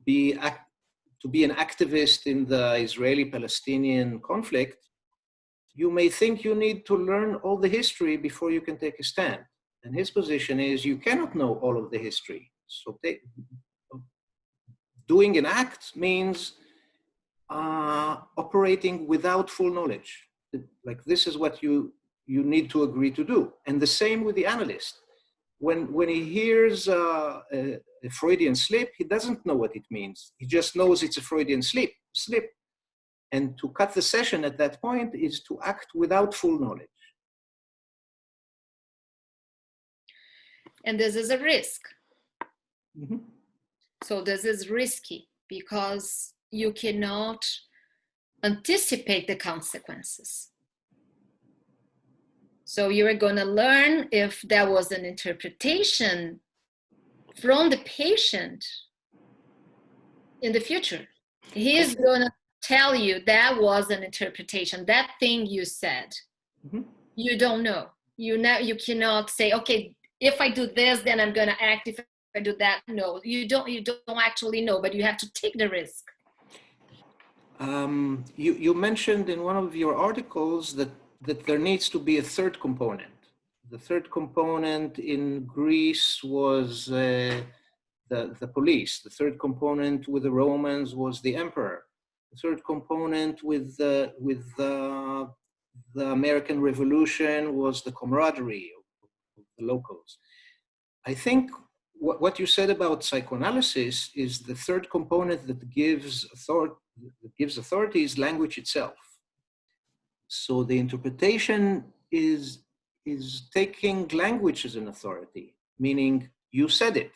be an activist in the Israeli-Palestinian conflict, you may think you need to learn all the history before you can take a stand. And his position is you cannot know all of the history. So doing an act means operating without full knowledge. Like this is what you need to agree to do. And the same with the analyst. When he hears a Freudian slip, he doesn't know what it means. He just knows it's a Freudian slip. And to cut the session at that point is to act without full knowledge. And this is a risk. Mm-hmm. So this is risky because you cannot anticipate the consequences. So you're going to learn if there was an interpretation from the patient in the future. He's going to tell you that was an interpretation, that thing you said. Mm-hmm. You don't know. You cannot say, okay, if I do this, then I'm going to act. If I do that, no. You don't actually know, but you have to take the risk. You mentioned in one of your articles that there needs to be a third component. The third component in Greece was the police. The third component with the Romans was the emperor. The third component with the American Revolution was the camaraderie of the locals. I think what you said about psychoanalysis is the third component that gives authority is language itself. So the interpretation is taking language as an authority, meaning you said it.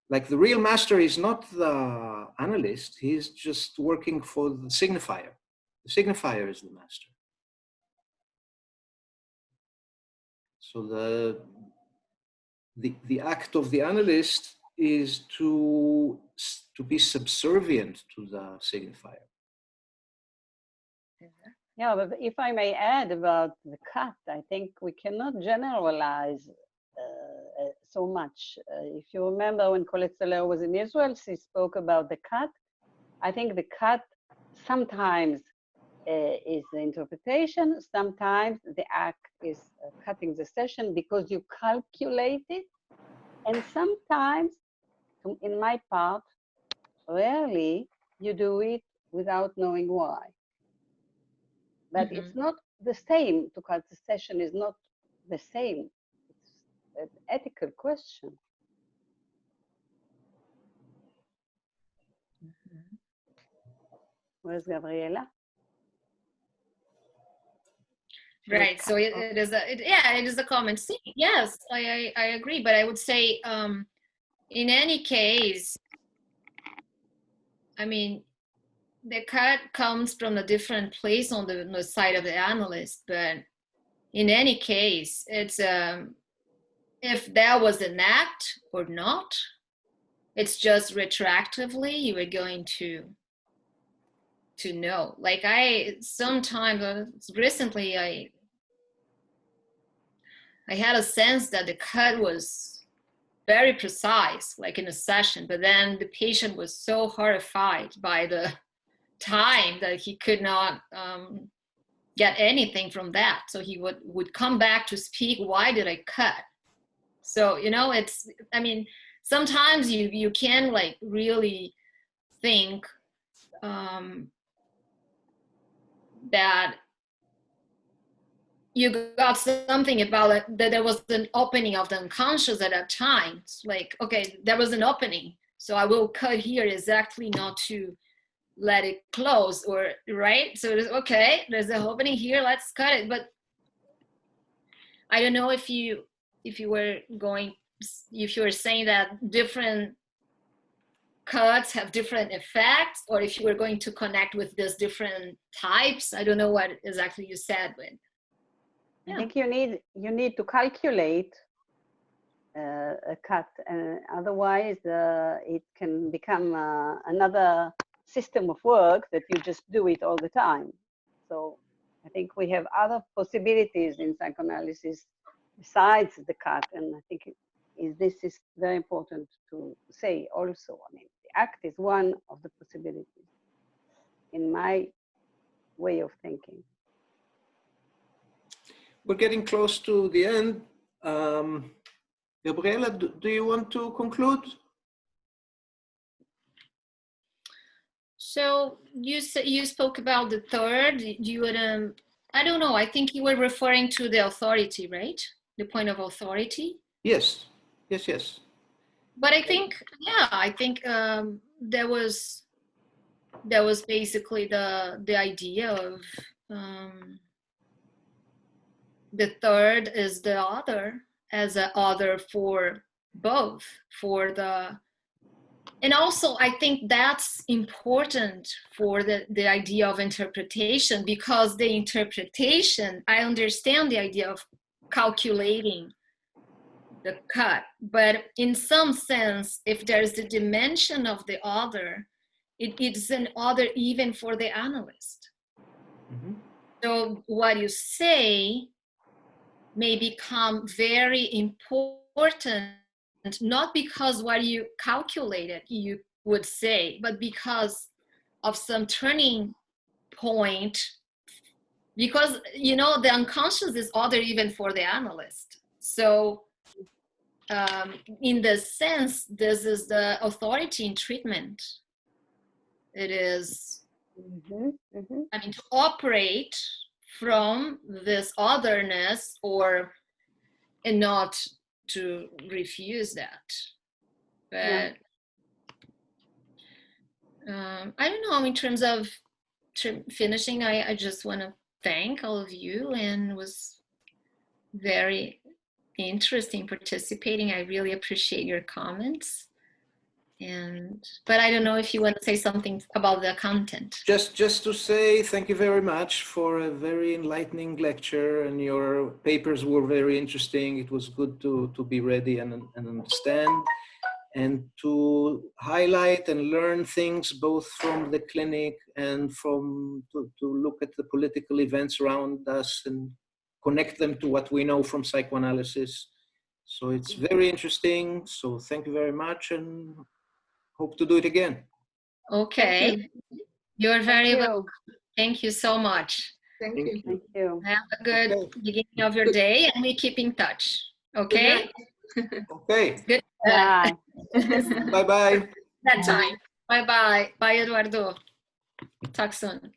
Like the real master is not the analyst, he's just working for the signifier. The signifier is the master. So the act of the analyst is to be subservient to the signifier. Yeah, but if I may add about the cut, I think we cannot generalize so much. If you remember when Colette Soler was in Israel, she spoke about the cut. I think the cut sometimes is the interpretation, sometimes the act is cutting the session because you calculate it, and sometimes, in my part, rarely you do it without knowing why. But it's not the same. To cut the session is not the same. It's an ethical question. Where's Gabriela? Right. So it is a common thing. Yes, I agree. But I would say, in any case, I mean, the cut comes from a different place on the side of the analyst. But in any case, it's if there was an act or not, it's just retroactively you were going to know. Like sometimes recently I had a sense that the cut was very precise, like in a session, but then the patient was so horrified by the time that he could not get anything from that. So he would come back to speak, why did I cut? So, I mean, sometimes you can like really think that you got something about it, that there was an opening of the unconscious at that time. It's like, okay, there was an opening, so I will cut here exactly not to let it close, or right? So it's okay, there's an opening here, let's cut it. But I don't know if you were saying that different cuts have different effects, or if you were going to connect with these different types. I don't know what exactly you said, but I think you need to calculate a cut, and otherwise it can become another system of work that you just do it all the time. So I think we have other possibilities in psychoanalysis besides the cut, and I think this is very important to say also. I mean, the act is one of the possibilities in my way of thinking. we're getting close to the end. Gabriela, do you want to conclude? So you spoke about the third. You would I don't know. I think you were referring to the authority, right? The point of authority. Yes. Yes. Yes. But I think, yeah, I think there was basically the idea of the third is the other as an other for both, for the, and also I think that's important for the idea of interpretation, because the interpretation, I understand the idea of calculating the cut, but in some sense, if there's the dimension of the other, it's an other even for the analyst. Mm-hmm. So what you say may become very important, not because what you calculated you would say, but because of some turning point, because you know the unconscious is other even for the analyst. So in the sense, this is the authority in treatment. It is, I mean, to operate from this otherness, and not to refuse that. But I don't know, in terms of finishing, I just want to thank all of you, and it was very interesting participating. I really appreciate your comments. But I don't know if you want to say something about the content. Just to say thank you very much for a very enlightening lecture, and your papers were very interesting. It was good to be ready and understand, and to highlight and learn things both from the clinic and to look at the political events around us and connect them to what we know from psychoanalysis. So it's very interesting. So thank you very much, and hope to do it again. Okay. You're very welcome. Thank you so much. Thank you. Thank you. Have a good beginning of your day, and we keep in touch. Okay? Okay. Good. Bye. Bye-bye. That time. Bye-bye. Bye, Eduardo. Talk soon.